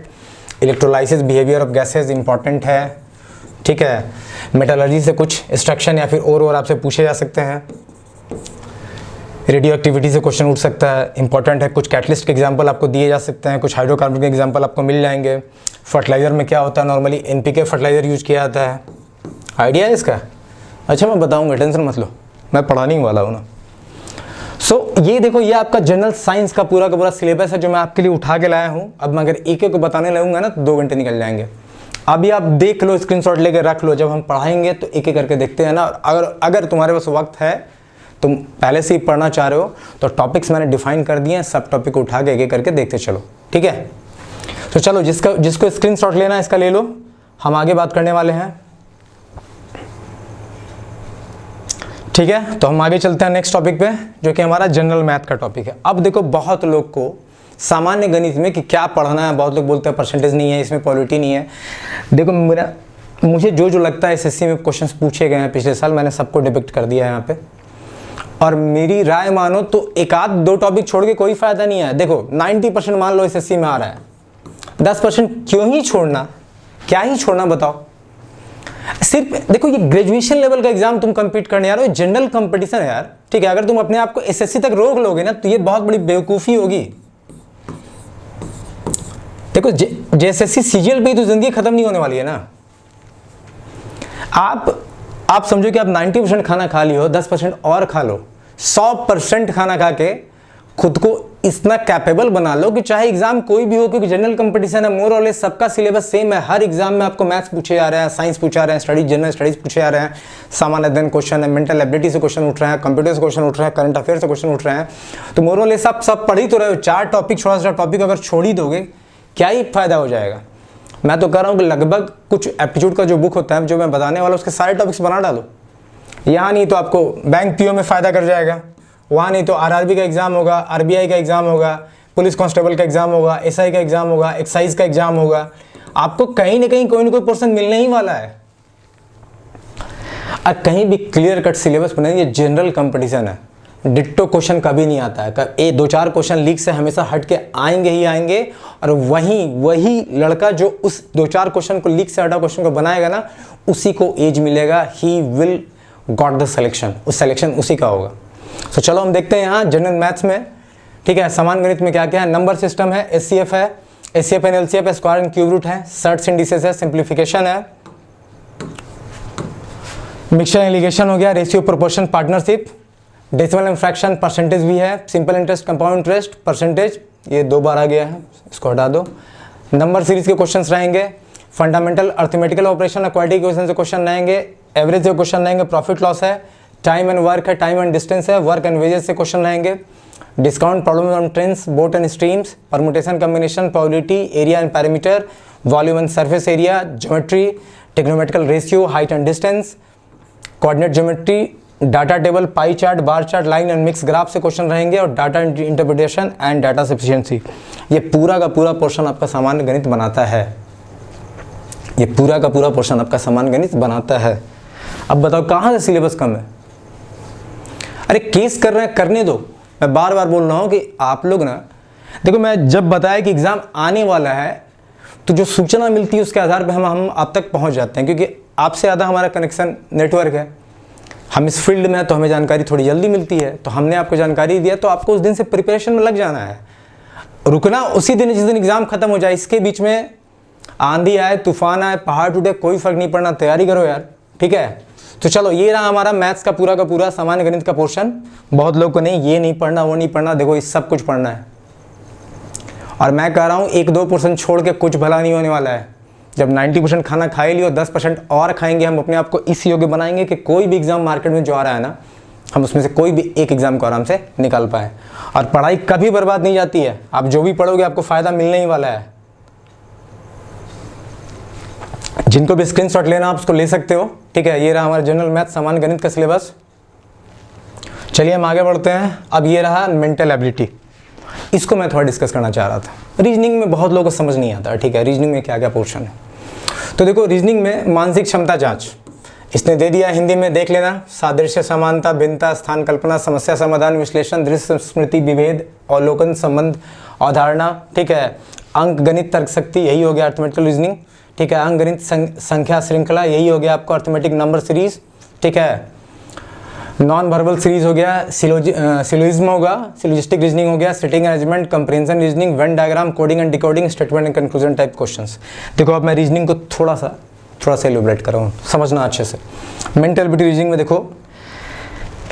electrolysis, behaviour of gases important है, ठीक है। मेटलर्जी से कुछ एक्सट्रैक्शन या फिर और आपसे पूछे जा सकते हैं। रेडियो एक्टिविटी से क्वेश्चन उठ सकता है, इंपॉर्टेंट है। कुछ कैटलिस्ट के एग्जांपल आपको दिए जा सकते हैं, कुछ हाइड्रोकार्बन के एग्जांपल आपको मिल जाएंगे। फर्टिलाइजर में क्या होता है, नॉर्मली NPK फर्टिलाइजर यूज किया जाता है, आइडिया है इसका? अच्छा मैं बताऊंगा, टेंशन मत लो, मैं पढ़ाने ही वाला हूँ ना। सो ये देखो, ये आपका जनरल साइंस का पूरा सिलेबस है जो मैं आपके लिए उठा के लाया हूँ। अब मैं अगर एक एक को बताने लगूंगा ना तो 2 घंटे निकल जाएंगे। अभी आप देख लो, स्क्रीनशॉट लेके रख लो, जब हम पढ़ाएंगे तो एक एक करके देखते हैं ना। अगर तुम्हारे पास वक्त है, तुम पहले से ही पढ़ना चाह रहे हो, तो टॉपिक्स मैंने डिफाइन कर दिए हैं, सब टॉपिक को उठा के एक एक करके देखते चलो, ठीक है। तो चलो जिसको स्क्रीनशॉट लेना है इसका ले लो, हम आगे बात करने वाले हैं, ठीक है। तो हम आगे चलते हैं नेक्स्ट टॉपिक पे, जो कि हमारा जनरल मैथ का टॉपिक है। अब देखो बहुत लोग को सामान्य गणित में कि क्या पढ़ना है, बहुत लोग बोलते हैं परसेंटेज नहीं है इसमें, पॉलिटी नहीं है। देखो मुझे जो लगता है SSC में क्वेश्चंस पूछे गए हैं पिछले साल, मैंने सबको डिपिक्ट कर दिया है यहाँ पे। और मेरी राय मानो तो एक आध 2 टॉपिक छोड़ के कोई फायदा नहीं है। देखो 90% मान लो SSC में आ रहा है, 10% क्यों ही छोड़ना, क्या ही छोड़ना बताओ। सिर्फ देखो ये ग्रेजुएशन लेवल का एग्जाम तुम कंपीट करने आ रहे हो, जनरल कंपटीशन है यार, ठीक है। अगर तुम अपने आप को SSC तक रोक लोगे ना तो ये बहुत बड़ी बेवकूफ़ी होगी। देखो SSC CGL पे तो जिंदगी खत्म नहीं होने वाली है ना। आप समझो कि आप 90% खाना खा लियो, 10% और खा लो, 100% खाना खा के खुद को इतना कैपेबल बना लो कि चाहे एग्जाम कोई भी हो, क्योंकि जनरल कंपटीशन है, मोर और लेस सबका सिलेबस सेम है। हर एग्जाम में आपको मैथ्स पूछे जा रहे हैं, साइंस पूछा रहे हैं, स्टडीज, जनरल स्टडीज पूछे जा रहे हैं, सामान्य अध्ययन क्वेश्चन है, मेंटल एबिलिटी से क्वेश्चन उठ रहे हैं, कंप्यूटर से क्वेश्चन उठ रहे हैं, करंट अफेयर से क्वेश्चन उठ रहे हैं। तो मोर और लेस आप सब पढ़ ही तो रहे हो। 4 टॉपिक, छोटा सा टॉपिक अगर छोड़ ही दोगे क्या ही फायदा हो जाएगा। मैं तो कह रहा हूँ कि लगभग कुछ एप्टीट्यूड का जो बुक होता है जो मैं बताने वाला, उसके सारे टॉपिक्स बना डालो। यहाँ नहीं तो आपको बैंक PO में फ़ायदा कर जाएगा, वहाँ नहीं तो RRB का एग्ज़ाम होगा, RBI का एग्ज़ाम होगा, पुलिस कांस्टेबल का एग्ज़ाम होगा, SI का एग्ज़ाम होगा, एक्साइज का एग्ज़ाम होगा। आपको कहीं ना कहीं कोई ना कोई पोर्शन मिलने ही वाला है। और कहीं भी क्लियर कट सिलेबस बनाइए, ये जनरल कंपटीशन है, डिट्टो क्वेश्चन कभी नहीं आता है। 2-4 क्वेश्चन लीक से हमेशा हट के आएंगे ही आएंगे, और वही लड़का जो उस 2-4 क्वेश्चन को लीक से हटा क्वेश्चन को बनाएगा ना, उसी को एज मिलेगा, he will got the selection, उस सिलेक्शन उसी का होगा। तो चलो हम देखते हैं यहाँ जनरल मैथ्स में, ठीक है। समान गणित में क्या क्या है, नंबर सिस्टम है, एचसीएफ है, एचसीएफ एंड एलसीएफ है, स्क्वायर एंड क्यूब रूट है, सर्ट्स इंडिसेस है, सिंप्लीफिकेशन है, मिक्सचर एलिगेशन हो गया, ratio proportion partnership, decimal and fraction, percentage भी है, simple interest, compound interest, percentage, ये 2 बार आ गया है, इसको हटा दो। नंबर सीरीज के क्वेश्चंस रहेंगे, fundamental arithmetical operation quadratic equation से क्वेश्चन रहेंगे, एवरेज से क्वेश्चन रहेंगे, प्रॉफिट लॉस है, टाइम एंड वर्क है, टाइम एंड डिस्टेंस है, वर्क एंड वेजेस से क्वेश्चन रहेंगे, discount, problem on trains, boat and streams, permutation combination, probability, area and perimeter, volume and surface area, geometry, trigonometrical ratio, height and distance, coordinate geometry, data table, pie chart, bar chart, line and mix graph से question रहेंगे, और data interpretation and data sufficiency. ये पूरा का पूरा portion आपका सामान्य गणित बनाता है, ये पूरा का पूरा पोर्शन आपका सामान्य गणित बनाता है। अब बताओ कहाँ से सिलेबस कम है? अरे केस कर रहे हैं, करने दो। मैं बार बार बोल रहा हूँ कि आप लोग ना देखो, मैं जब बताया कि एग्ज़ाम आने वाला है तो जो सूचना मिलती है उसके आधार पर हम आप तक पहुँच जाते हैं, क्योंकि आपसे ज़्यादा हमारा कनेक्शन नेटवर्क है, हम इस फील्ड में हैं, तो हमें जानकारी थोड़ी जल्दी मिलती है। तो हमने आपको जानकारी दिया तो आपको उस दिन से प्रिपरेशन में लग जाना है, रुकना उसी दिन जिस दिन एग्ज़ाम खत्म हो जाए। इसके बीच में आंधी आए, तूफान आए, पहाड़ टूटे, कोई फर्क नहीं पड़ना, तैयारी करो यार, ठीक है। तो चलो, ये रहा हमारा मैथ्स का पूरा सामान्य गणित का पोर्शन। बहुत लोग को नहीं, ये नहीं पढ़ना, वो नहीं पढ़ना, देखो ये सब कुछ पढ़ना है। और मैं कह रहा हूँ 1-2% छोड़ के कुछ भला नहीं होने वाला है। जब 90% खाना खा ही लियो, 10% और खाएंगे, हम अपने आप को इस योग्य बनाएंगे कि कोई भी एग्ज़ाम मार्केट में जो आ रहा है ना, हम उसमें से कोई भी एक एग्ज़ाम को आराम से निकाल पाए। और पढ़ाई कभी बर्बाद नहीं जाती है, आप जो भी पढ़ोगे आपको फ़ायदा मिलने ही वाला है। जिनको भी स्क्रीनशॉट लेना आप उसको ले सकते हो, ठीक है। ये रहा हमारा जनरल मैथ सामान्य गणित का सिलेबस। चलिए हम आगे बढ़ते हैं। अब ये रहा मेंटल एबिलिटी, इसको मैं थोड़ा डिस्कस करना चाह रहा था। रीजनिंग में बहुत लोगों को समझ नहीं आता, ठीक है, रीजनिंग में क्या क्या पोर्शन है। तो देखो, रीजनिंग में मानसिक क्षमता जांच इसने दे दिया, हिंदी में देख लेना, सादृश्य, समानता, भिन्नता, स्थान कल्पना, समस्या समाधान, विश्लेषण, दृश्य, स्मृति, विभेद, अवलोकन, संबंध, अवधारणा, ठीक है। अंक गणित, तर्क शक्ति, यही हो गया अर्थमेटिकल रीजनिंग, ठीक है। अंक गणित, संख्या श्रृंखला, यही हो गया आपको अर्थमेटिक नंबर सीरीज, ठीक है। नॉन वर्बल सीरीज हो गया, सिलोजिज्म होगा, सिलोजिस्टिक रीजनिंग हो गया, sitting arrangement, compression reasoning, Venn diagram, coding and decoding, statement and conclusion type questions. देखो अब मैं रीजनिंग को थोड़ा सा एलिब्रेट कर रहा हूँ, समझना अच्छे से। मेंटल एबिलिटी रीजनिंग में देखो,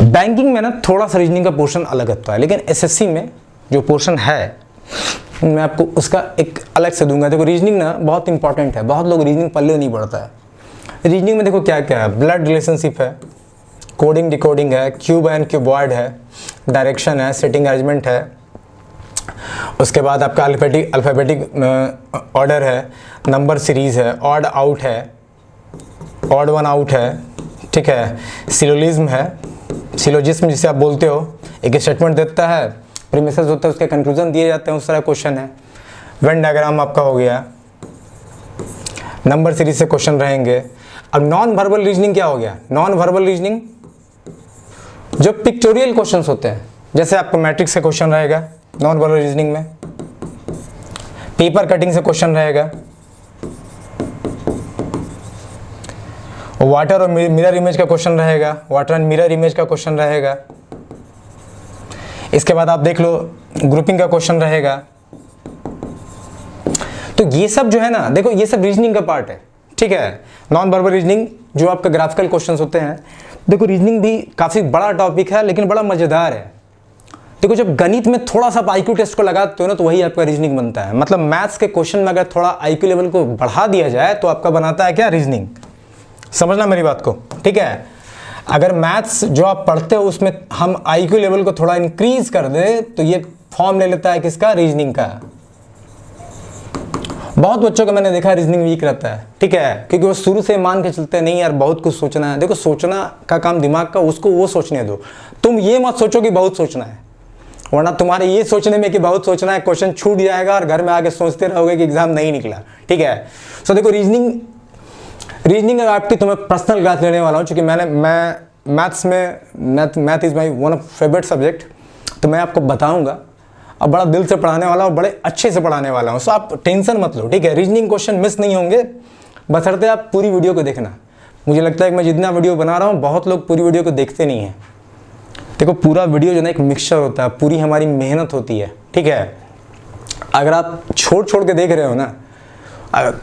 बैंकिंग में ना थोड़ा सा रीजनिंग का पोर्शन अलग होता है, लेकिन एसएससी में जो पोर्शन है मैं आपको उसका एक अलग से दूंगा। देखो रीजनिंग ना बहुत इंपॉर्टेंट है, बहुत लोग रीजनिंग पल्ले नहीं पढ़ता है। रीजनिंग में देखो क्या क्या है, ब्लड रिलेशनशिप है, कोडिंग डिकोडिंग है, क्यूब एंड क्यूबॉइड है, डायरेक्शन है, सेटिंग अरेंजमेंट है, उसके बाद आपका अल्फ़ाबेटिक ऑर्डर है, नंबर सीरीज़ है, ऑड आउट है, ऑड वन आउट है, ठीक है। सिलोजिज्म है, सिलोजिज्म जिसे आप बोलते हो, एक स्टेटमेंट देता है, प्रीमिसेस होता है, उसके कंक्लूजन दिए जाते हैं, उस तरह क्वेश्चन है। वेन डायग्राम आपका हो गया, नंबर सीरीज से क्वेश्चन रहेंगे। अब नॉन वर्बल रीजनिंग क्या हो गया, नॉन वर्बल रीजनिंग जो पिक्चोरियल क्वेश्चंस होते हैं, जैसे आपको मैट्रिक्स से क्वेश्चन रहेगा नॉन वर्बल रीजनिंग में, पेपर कटिंग से क्वेश्चन रहेगा, वाटर और मिरर इमेज का क्वेश्चन रहेगा, वाटर एंड मिरर इमेज का क्वेश्चन रहेगा। इसके बाद आप देख लो ग्रुपिंग का क्वेश्चन रहेगा। तो ये सब जो है ना, देखो ये सब रीजनिंग का पार्ट है, ठीक है। नॉन वर्बल रीजनिंग जो आपका ग्राफिकल क्वेश्चंस होते हैं, देखो रीजनिंग भी काफ़ी बड़ा टॉपिक है, लेकिन बड़ा मज़ेदार है। देखो जब गणित में थोड़ा सा आईक्यू टेस्ट को लगाते हो ना, तो वही आपका रीजनिंग बनता है। मतलब मैथ्स के क्वेश्चन में अगर थोड़ा आईक्यू लेवल को बढ़ा दिया जाए तो आपका बनाता है क्या, रीजनिंग। समझना मेरी बात को, ठीक है। अगर मैथ्स जो आप पढ़ते हो उसमें हम आईक्यू लेवल को थोड़ा इंक्रीज कर दे तो ये फॉर्म ले लेता है किसका, रीजनिंग का। बहुत बच्चों का मैंने देखा रीजनिंग वीक रहता है, ठीक है, क्योंकि वो शुरू से मान के चलते हैं नहीं यार बहुत कुछ सोचना है। देखो सोचना का काम दिमाग का, उसको वो सोचने दो, तुम ये मत सोचो कि बहुत सोचना है, वरना तुम्हारे ये सोचने में कि बहुत सोचना है क्वेश्चन छूट जाएगा और घर में आके सोचते रहोगे कि एग्जाम नहीं निकला, ठीक है। सो देखो रीजनिंग आपकी तुम्हें पर्सनल क्लास लेने वाला हूँ, क्योंकि मैं मैथ्स में math is my one of favourite subject, तो मैं आपको बताऊँगा और बड़ा दिल से पढ़ाने वाला हूँ, बड़े अच्छे से पढ़ाने वाला हूँ। सो आप टेंशन मत लो, ठीक है। रीजनिंग क्वेश्चन मिस नहीं होंगे, बशर्ते आप पूरी वीडियो को देखना। मुझे लगता है कि मैं जितना वीडियो बना रहा हूँ बहुत लोग पूरी वीडियो को देखते नहीं हैं, देखो पूरा वीडियो जो ना एक मिक्सचर होता है, पूरी हमारी मेहनत होती है, ठीक है। अगर आप छोड़ छोड़ के देख रहे हो ना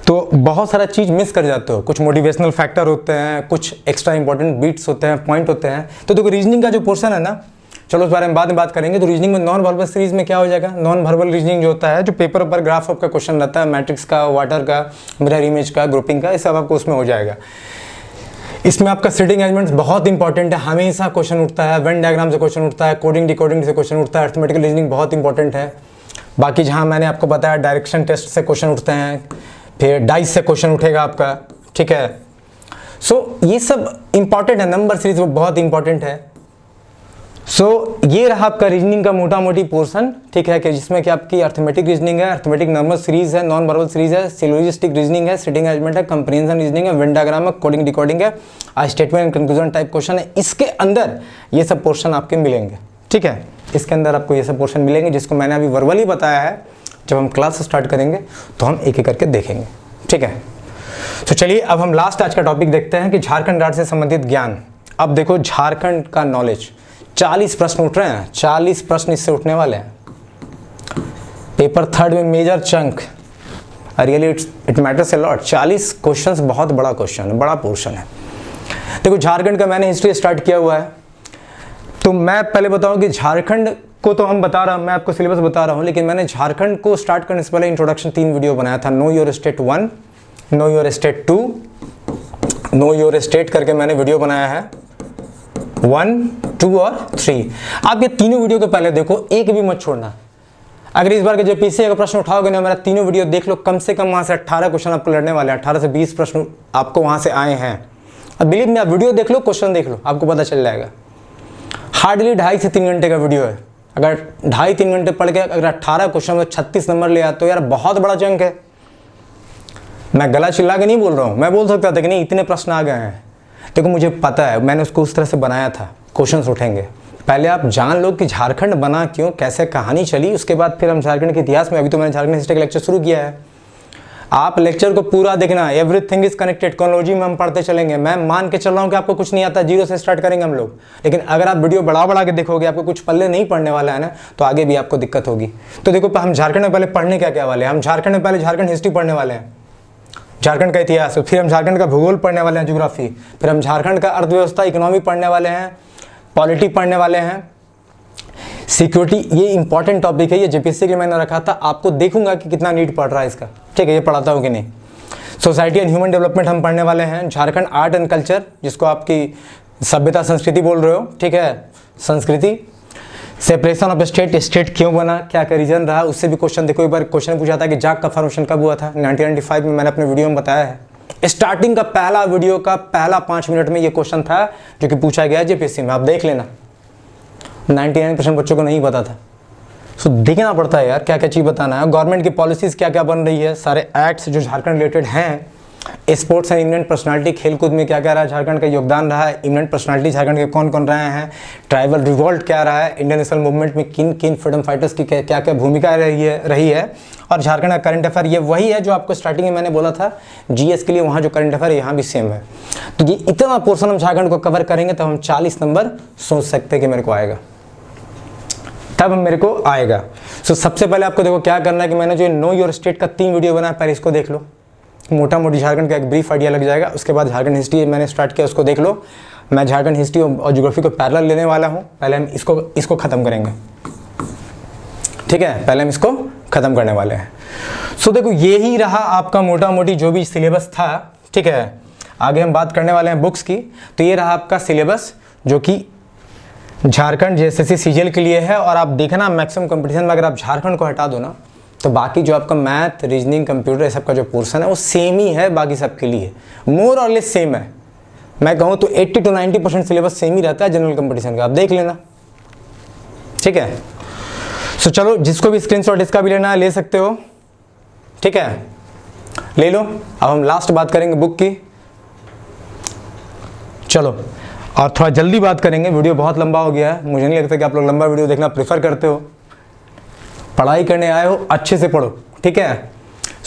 तो बहुत सारा चीज़ मिस कर जाते हो। कुछ मोटिवेशनल फैक्टर होते हैं, कुछ एक्स्ट्रा इंपॉर्टेंट बीट्स होते हैं, पॉइंट होते हैं। तो देखो रीजनिंग का जो पोर्शन है ना, चलो उस बारे में बाद में बात करेंगे। तो रीजनिंग में नॉन वर्बल सीरीज में क्या हो जाएगा, नॉन वर्बल रीजनिंग जो होता है, जो पेपर पर ग्राफ का क्वेश्चन रहता है, मैट्रिक्स का, वाटर का, मिरर इमेज का, ग्रुपिंग का, ये सब आपको उसमें हो जाएगा। इसमें आपका सिटिंग अरेंजमेंट बहुत इंपॉर्टेंट है, हमेशा क्वेश्चन उठता है। वेन डायग्राम से क्वेश्चन उठता है, कोडिंग डिकोडिंग से क्वेश्चन उठता है, अर्थमेटिकल रीजनिंग बहुत इंपॉर्टेंट है। बाकी जहाँ मैंने आपको बताया डायरेक्शन टेस्ट से क्वेश्चन उठते हैं, फिर डाइस से क्वेश्चन उठेगा आपका, ठीक है। सो ये सब इंपॉर्टेंट है, नंबर सीरीज वो बहुत इंपॉर्टेंट है। सो ये रहा आपका रीजनिंग का मोटा मोटी पोर्शन, ठीक है, कि जिसमें कि आपकी अर्थमेटिक रीजनिंग है, अर्थमेटिक नंबर सीरीज है, नॉन वर्बल सीरीज है, सिलोजिस्टिक रीजनिंग है, सिटिंग अरेंजमेंट है, कंप्रीहेंशन रीजनिंग है, वेन डायग्राम है, कोडिंग डिकोडिंग है, statement and conclusion type question है। इसके अंदर ये सब पोर्शन आपके मिलेंगे, ठीक है। इसके अंदर आपको ये सब पोर्शन मिलेंगे, जिसको मैंने अभी वर्बली बताया है। जब हम क्लास स्टार्ट करेंगे तो हम एक एक करके देखेंगे, ठीक है। तो चलिए अब हम लास्ट आज का टॉपिक देखते हैं कि झारखंड राज्य से संबंधित ज्ञान। अब देखो झारखंड का नॉलेज, 40 प्रश्न उठ रहे हैं, 40 प्रश्न इससे उठने वाले हैं। पेपर थर्ड में major chunk, really it matters a lot. 40 questions बहुत बड़ा क्वेश्चन है, बड़ा पोर्शन है। देखो झारखंड का मैंने हिस्ट्री स्टार्ट किया हुआ है। तो मैं पहले बताऊं कि झारखंड को तो हम बता रहा हूं, मैं आपको सिलेबस बता रहा हूं, लेकिन मैंने झारखंड को स्टार्ट करने से पहले इंट्रोडक्शन 3 वीडियो बनाया था। Know your state 1, know your state 2, know your state करके मैंने वीडियो बनाया है 1, 2 और 3। आप ये तीनों वीडियो के पहले देखो, एक भी मत छोड़ना। अगर इस बार के जो पीसीए का प्रश्न उठाओगे ना, मेरा तीनों वीडियो देख लो, कम से कम वहां से 18 क्वेश्चन आपको लड़ने वाले हैं। 18 से 20 प्रश्न आपको वहां से आए हैं। अब बिलीव में आप वीडियो देख लो, क्वेश्चन देख लो, आपको पता चल जाएगा। हार्डली 2.5 से 3 घंटे का वीडियो है। अगर 2.5-3 घंटे पढ़ के अगर 18 क्वेश्चन में 36 नंबर ले आते हो यार, बहुत बड़ा चंक है। मैं गला चिल्ला के नहीं बोल रहा हूँ, मैं बोल सकता था कि नहीं इतने प्रश्न आ गए हैं। देखो मुझे पता है, मैंने उसको उस तरह से बनाया था, क्वेश्चंस उठेंगे। पहले आप जान लो कि झारखंड बना क्यों, कैसे कहानी चली, उसके बाद फिर हम झारखंड के इतिहास में, अभी तो मैंने झारखंड हिस्ट्री का लेक्चर शुरू किया है। आप लेक्चर को पूरा देखना, एवरीथिंग इज कनेक्टेड। क्रोनोलॉजी में हम पढ़ते चलेंगे। मैं मान के चल रहा हूँ कि आपको कुछ नहीं आता, जीरो से स्टार्ट करेंगे हम लोग। लेकिन अगर आप वीडियो बढ़ा के देखोगे, आपको कुछ पल्ले नहीं पढ़ने वाला है ना, तो आगे भी आपको दिक्कत होगी। तो देखो हम झारखंड में पहले पढ़ने क्या वाले हैं। हम झारखंड में पहले झारखंड हिस्ट्री पढ़ने वाले हैं, झारखंड का इतिहास, फिर हम झारखंड का भूगोल पढ़ने वाले हैं, ज्योग्राफी, फिर हम झारखंड का अर्थव्यवस्था, इकोनॉमी पढ़ने वाले हैं, पॉलिटी पढ़ने वाले हैं, सिक्योरिटी। ये इंपॉर्टेंट टॉपिक है, ये जेपीएससी के लिए मैंने रखा था। आपको देखूंगा कि कितना नीट पढ़ रहा है इसका, ठीक है, ये पढ़ाता हूँ कि नहीं। सोसाइटी एंड ह्यूमन डेवलपमेंट हम पढ़ने वाले हैं। झारखंड आर्ट एंड कल्चर, जिसको आपकी सभ्यता संस्कृति बोल रहे हो, ठीक है, संस्कृति। सेपरेशन ऑफ स्टेट, स्टेट क्यों बना, क्या का रीजन रहा, उससे भी क्वेश्चन। देखो एक बार क्वेश्चन पूछा था कि जाट का फॉर्मेशन कब हुआ था, 1995 में। मैंने अपने वीडियो में बताया है। स्टार्टिंग का पहला वीडियो का पहला 5 मिनट में ये क्वेश्चन था, जो कि पूछा गया जेपीएससी में, आप देख लेना। 99% बच्चों को नहीं पता था। सो देखना पड़ता है यार, क्या क्या चीज़ बताना है। गवर्नमेंट की पॉलिसीज़ क्या क्या बन रही है, सारे एक्ट्स जो झारखंड रिलेटेड हैं। स्पोर्ट्स एंड इमिनेंट पर्सनालिटी, खेलकूद में क्या क्या रहा है, झारखंड का योगदान रहा है। इमिनेंट पर्सनालिटी झारखंड के कौन कौन रहे हैं। ट्राइबल रिवॉल्ट क्या रहा है, इंडियन नेशनल मूवमेंट में किन किन फ्रीडम फाइटर्स की क्या क्या भूमिका रही है। और झारखंड का करंट अफेयर ये वही है जो आपको स्टार्टिंग में मैंने बोला था जीएस के लिए, वहाँ जो करंट अफेयर है यहाँ भी सेम है। तो ये इतना पोर्शन हम झारखंड को कवर करेंगे, तब हम 40 नंबर सोच सकते हैं कि मेरे को आएगा, तब मेरे को आएगा। सो सबसे पहले आपको देखो क्या करना है कि मैंने जो नो योर स्टेट का 3 वीडियो बनाया, पहले इसको देख लो, मोटा मोटी झारखंड का एक ब्रीफ आइडिया लग जाएगा। उसके बाद झारखंड हिस्ट्री मैंने स्टार्ट किया, उसको देख लो। मैं झारखंड हिस्ट्री और ज्योग्राफी को पैरेलल लेने वाला हूँ। पहले हम इसको ख़त्म करेंगे, ठीक है, पहले हम इसको ख़त्म करने वाले हैं। सो देखो यही रहा आपका मोटा मोटी जो भी सिलेबस था, ठीक है। आगे हम बात करने वाले हैं बुक्स की। तो ये रहा आपका सिलेबस, जो कि झारखंड जेएसएससी सीजीएल के लिए है। और आप देखना मैक्सिमम कंपटीशन में अगर आप झारखंड को हटा दो ना, तो बाकी जो आपका मैथ, रीजनिंग, कंप्यूटर, ये सब का जो पोर्शन है वो सेम ही है बाकी सब के लिए, मोर और लेस सेम है। मैं कहूँ तो 80 to 90% सिलेबस सेम ही रहता है जनरल कंपटीशन का, आप देख लेना, ठीक है। सो चलो, जिसको भी स्क्रीनशॉट इसका भी लेना है ले सकते हो, ठीक है, ले लो। अब हम लास्ट बात करेंगे बुक की। चलो, और थोड़ा जल्दी बात करेंगे, वीडियो बहुत लंबा हो गया है। मुझे नहीं लगता कि आप लोग लंबा वीडियो देखना प्रेफर करते हो। पढ़ाई करने आए हो, अच्छे से पढ़ो, ठीक है।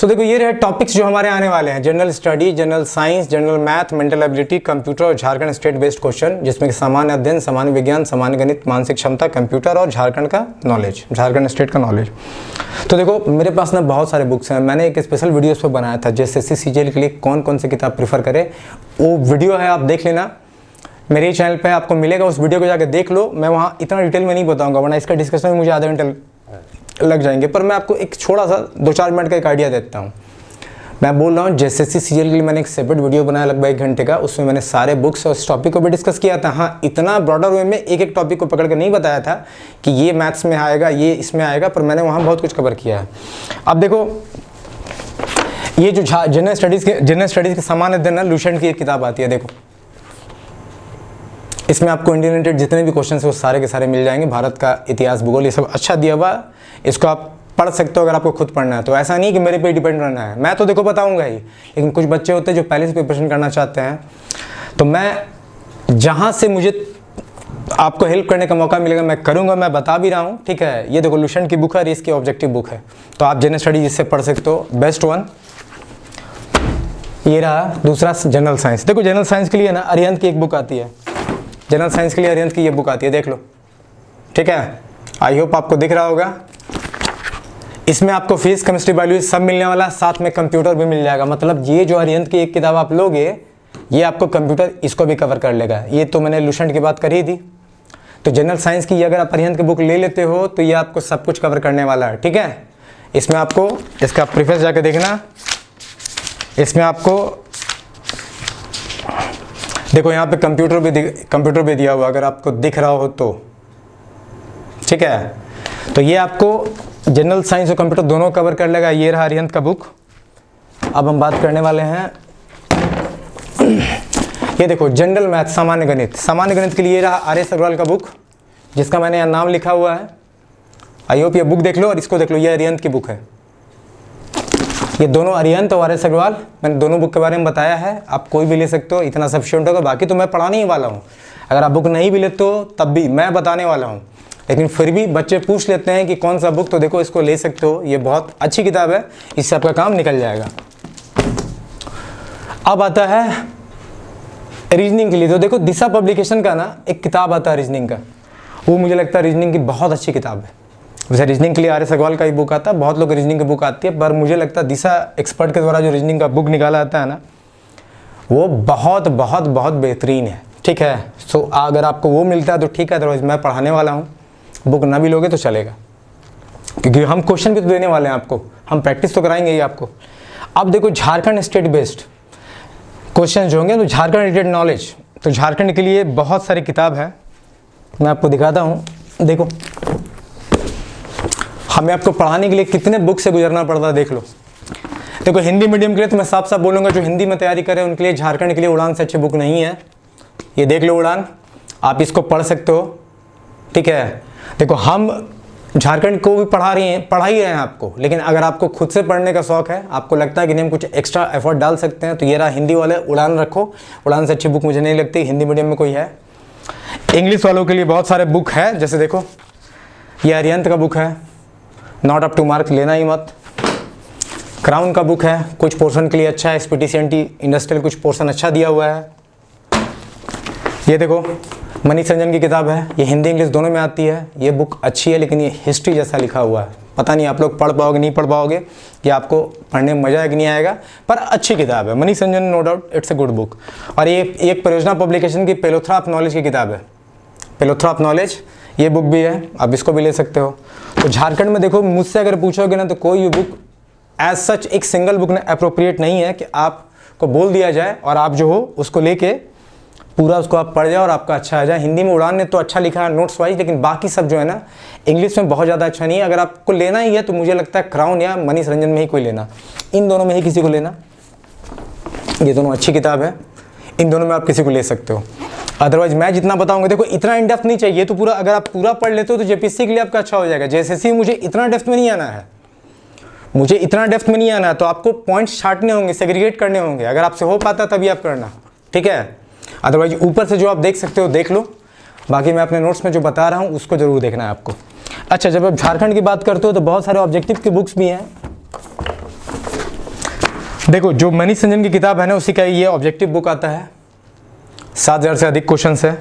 तो देखो ये रहे टॉपिक्स जो हमारे आने वाले हैं, general study, general science, general math, mental ability, computer और झारखंड स्टेट बेस्ड क्वेश्चन, जिसमें कि सामान्य अध्ययन, सामान्य विज्ञान, सामान्य गणित, मानसिक क्षमता, कंप्यूटर और झारखंड का नॉलेज, झारखंड स्टेट का नॉलेज। तो देखो मेरे पास ना बहुत सारे बुक्स हैं, मैंने एक स्पेशल वीडियो उस पर बनाया था JSSC CGL के लिए कौन कौन सी किताब प्रीफर करें, वो वीडियो है, आप देख लेना, मेरे चैनल पे आपको मिलेगा, उस वीडियो को जाकर देख लो। मैं वहाँ इतना डिटेल में नहीं बताऊँगा, वरना इसका डिस्कशन में मुझे आधे घंटे लग जाएंगे, पर मैं आपको एक छोटा सा 2-4 मिनट का एक आइडिया देता हूँ। मैं बोल रहा हूँ JSSC CGL के लिए मैंने एक सेपरेट वीडियो बनाया लगभग 1 घंटे का, उसमें मैंने सारे बुक्स और इस टॉपिक को भी डिस्कस किया था। हाँ, इतना ब्रॉडर वे में एक एक टॉपिक को पकड़ कर नहीं बताया था कि ये मैथ्स में आएगा, ये इसमें आएगा, पर मैंने वहाँ बहुत कुछ कवर किया है। अब देखो ये जो जनरल स्टडीज़ के सामान्य अध्ययन है, लुसेंट की एक किताब आती है, देखो इसमें आपको इंडियन रिलेटेड जितने भी क्वेश्चन है वो सारे के सारे मिल जाएंगे, भारत का इतिहास, भूगोल, ये सब अच्छा दिया हुआ, इसको आप पढ़ सकते हो अगर आपको खुद पढ़ना है तो। ऐसा नहीं कि मेरे पे डिपेंड रहना है, मैं तो देखो बताऊंगा ही, लेकिन कुछ बच्चे होते हैं जो पहले से प्रिपरेशन करना चाहते हैं, तो मैं जहाँ से मुझे आपको हेल्प करने का मौका मिलेगा मैं करूँगा, मैं बता भी रहा हूँ, ठीक है। ये देखो लुसेंट की बुक है, इसकी ऑब्जेक्टिव बुक है, तो आप जनरल स्टडीज इससे पढ़ सकते हो, बेस्ट वन। ये रहा दूसरा जनरल साइंस। देखो जनरल साइंस के लिए ना अरिहंत की एक बुक आती है, जनरल साइंस के लिए अरिहंत की ये बुक आती है, देख लो, ठीक है। आई होप आपको दिख रहा होगा। इसमें आपको फिजिक्स, केमिस्ट्री, बायोलॉजी सब मिलने वाला, साथ में कंप्यूटर भी मिल जाएगा। मतलब ये जो अरिहंत की एक किताब आप लोगे, ये आपको कंप्यूटर इसको भी कवर कर लेगा। ये तो मैंने लुसेंट की बात करी थी, तो जनरल साइंस की अगर आप अरिहंत की बुक ले लेते हो तो ये आपको सब कुछ कवर करने वाला है, ठीक है। इसमें आपको इसका प्रीफेस जाके देखना, इसमें आपको देखो यहाँ पे कंप्यूटर भी दिया हुआ, अगर आपको दिख रहा हो तो, ठीक है। तो ये आपको जनरल साइंस और कंप्यूटर दोनों कवर कर लेगा। ये रहा अरिहंत का बुक। अब हम बात करने वाले हैं, ये देखो जनरल मैथ, सामान्य गणित। सामान्य गणित के लिए रहा RS अग्रवाल का बुक, जिसका मैंने यहाँ नाम लिखा हुआ है। आई होप ये बुक देख लो और इसको देख लो, ये अरिहंत की बुक है। ये दोनों अरिहंत और RS अग्रवाल, मैंने दोनों बुक के बारे में बताया है, आप कोई भी ले सकते हो, इतना सफिशिएंट होगा। बाकी तो मैं पढ़ाने ही वाला हूँ, अगर आप बुक नहीं भी लेते हो तब भी मैं बताने वाला हूँ, लेकिन फिर भी बच्चे पूछ लेते हैं कि कौन सा बुक, तो देखो इसको ले सकते हो, ये बहुत अच्छी किताब है, इससे आपका काम निकल जाएगा। अब आता है रीजनिंग के लिए, तो देखो दिशा पब्लिकेशन का ना एक किताब आता है रीजनिंग का, वो मुझे लगता है रीजनिंग की बहुत अच्छी किताब है। वैसे रीजनिंग के लिए RS अग्रवाल का ही बुक आता है, बहुत लोग रीजनिंग की बुक आती है, पर मुझे लगता है दिशा एक्सपर्ट के द्वारा जो रीजनिंग का बुक निकाला आता है ना, वो बहुत बहुत बहुत बेहतरीन है, ठीक है। सो अगर आपको वो मिलता है तो ठीक है, अदरवाइज मैं पढ़ाने वाला हूँ, बुक ना भी लोगे तो चलेगा, क्योंकि हम क्वेश्चन भी तो देने वाले हैं आपको, हम प्रैक्टिस तो कराएंगे ही आपको। अब देखो झारखंड स्टेट बेस्ड क्वेश्चन जो होंगे, तो झारखंड रिलेटेड नॉलेज, तो झारखंड के लिए बहुत सारी किताब है, मैं आपको दिखाता हूँ। देखो हमें आपको पढ़ाने के लिए कितने बुक से गुजरना पड़ता है, देख लो। देखो हिंदी मीडियम के लिए तो मैं साफ साफ बोलूँगा, जो हिंदी में तैयारी करें उनके लिए झारखंड के लिए उड़ान से अच्छी बुक नहीं है। ये देख लो उड़ान, आप इसको पढ़ सकते हो, ठीक है। देखो हम झारखंड को भी पढ़ा ही रहे हैं आपको, लेकिन अगर आपको खुद से पढ़ने का शौक है, आपको लगता है कि नहीं हम कुछ एक्स्ट्रा एफर्ट डाल सकते हैं, तो ये रहा हिंदी वाले उड़ान रखो। उड़ान से अच्छी बुक मुझे नहीं लगती हिंदी मीडियम में कोई है। इंग्लिश वालों के लिए बहुत सारे बुक है, जैसे देखो ये अरिहंत का बुक है, नॉट अप टू मार्क, लेना ही मत। क्राउन का बुक है, कुछ पोर्शन के लिए अच्छा है, SPTCNT इंडस्ट्रियल कुछ पोर्शन अच्छा दिया हुआ है। ये देखो मनीष रंजन की किताब है, ये हिंदी इंग्लिश दोनों में आती है, ये बुक अच्छी है, लेकिन ये हिस्ट्री जैसा लिखा हुआ है, पता नहीं आप लोग पढ़ पाओगे नहीं पढ़ पाओगे, कि आपको पढ़ने में मजा है कि नहीं आएगा, पर अच्छी किताब है Manish Ranjan, no doubt it's a good book. और ये एक परियोजना पब्लिकेशन की पेलोथ्रा ऑफ नॉलेज की किताब है, पेलोथ्रा ऑफ नॉलेज, ये बुक भी है, आप इसको भी ले सकते हो। तो झारखंड में देखो मुझसे अगर पूछोगे ना, तो कोई भी बुक एज सच एक सिंगल बुक ना अप्रोप्रिएट नहीं है कि आपको बोल दिया जाए और आप जो हो उसको लेके पूरा उसको आप पढ़ जाओ और आपका अच्छा आ जाए। हिंदी में उड़ान ने तो अच्छा लिखा है नोट्स वाइज, लेकिन बाकी सब जो है ना इंग्लिश में बहुत ज़्यादा अच्छा नहीं है। अगर आपको लेना ही है तो मुझे लगता है क्राउन या मनीष रंजन में ही कोई लेना, इन दोनों में ही किसी को लेना, ये दोनों अच्छी किताब है, इन दोनों में आप किसी को ले सकते हो। अदरवाइज मैं जितना बताऊंगा, देखो इतना इन डेप्थ नहीं चाहिए, तो पूरा अगर आप पूरा पढ़ लेते हो तो JPSC के लिए आपका अच्छा हो जाएगा। JSSC मुझे इतना डेप्थ में नहीं आना है, मुझे इतना डेप्थ में नहीं आना है, तो आपको पॉइंट्स छांटने होंगे, सेग्रीगेट करने होंगे, अगर आपसे हो पाता तभी आप करना, ठीक है। अदरवाइज ऊपर से जो आप देख सकते हो देख लो, बाकी मैं अपने नोट्स में जो बता रहा हूँ उसको जरूर देखना है आपको। अच्छा, जब आप झारखंड की बात करते हो तो बहुत सारे ऑब्जेक्टिव की बुक्स भी हैं, देखो जो मनीष संजन की किताब है ना, उसी का ये ऑब्जेक्टिव बुक आता है, 7000 से अधिक क्वेश्चंस है,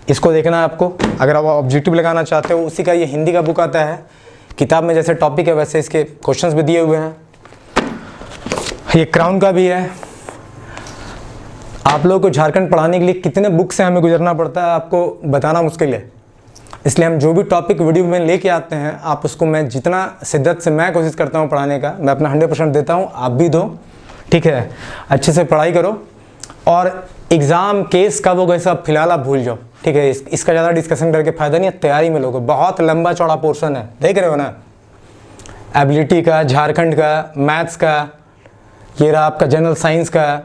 इसको देखना है आपको अगर आप ऑब्जेक्टिव लगाना चाहते हो। उसी का ये हिंदी का बुक आता है, किताब में जैसे टॉपिक है वैसे इसके क्वेश्चंस भी दिए हुए हैं। ये क्राउन का भी है। आप लोगों को झारखंड पढ़ाने के लिए कितने बुक से हमें गुजरना पड़ता है आपको बताना मुश्किल है, इसलिए हम जो भी टॉपिक वीडियो में लेके आते हैं आप उसको, मैं जितना शिद्दत से मैं कोशिश करता हूँ पढ़ाने का, मैं अपना 100% देता हूँ, आप भी दो, ठीक है। अच्छे से पढ़ाई करो और एग्ज़ाम केस कब होगा सब फिलहाल आप भूल जाओ, ठीक है। इसका ज़्यादा डिस्कशन करके फ़ायदा नहीं है, तैयारी में लोगों बहुत लंबा चौड़ा पोर्शन है, देख रहे हो ना, एबिलिटी का, झारखंड का, मैथ्स का, ये रहा आपका जनरल साइंस का,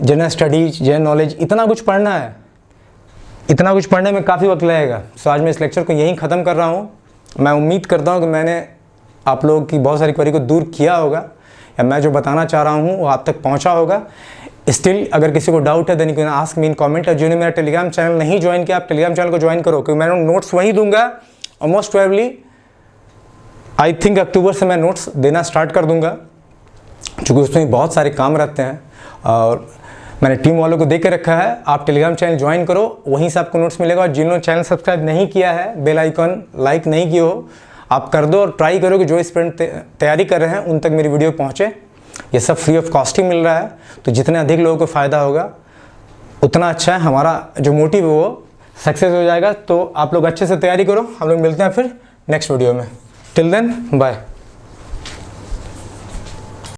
जनरल स्टडीज, जनरल नॉलेज, इतना कुछ पढ़ना है। इतना कुछ पढ़ने में काफ़ी वक्त लगेगा। तो आज मैं इस लेक्चर को यहीं ख़त्म कर रहा हूँ। मैं उम्मीद करता हूँ कि मैंने आप लोगों की बहुत सारी क्वेरी को दूर किया होगा, या मैं जो बताना चाह रहा हूँ वो आप तक पहुँचा होगा। स्टिल अगर किसी को डाउट है then you can ask me in comment. और जिन्होंने मेरा टेलीग्राम चैनल नहीं ज्वाइन किया, आप टेलीग्राम चैनल को ज्वाइन करो, क्योंकि मैं नोट्स वहीं दूंगा और मोस्ट प्रोबेबली आई थिंक अक्टूबर से मैं नोट्स देना स्टार्ट कर दूंगा, क्योंकि उसमें बहुत सारे काम रहते हैं और मैंने टीम वालों को दे के रखा है। आप टेलीग्राम चैनल ज्वाइन करो, वहीं से आपको नोट्स मिलेगा। और जिन्होंने चैनल सब्सक्राइब नहीं किया है, बेल आइकन लाइक नहीं किए हो, आप कर दो और ट्राई करो कि जो स्टूडेंट तैयारी कर रहे हैं उन तक मेरी वीडियो पहुँचे। ये सब फ्री ऑफ कॉस्ट ही मिल रहा है, तो जितने अधिक लोगों को फ़ायदा होगा उतना अच्छा है। हमारा जो मोटिव है वो सक्सेस हो जाएगा। तो आप लोग अच्छे से तैयारी करो, हम लोग मिलते हैं फिर नेक्स्ट वीडियो में। Till then bye.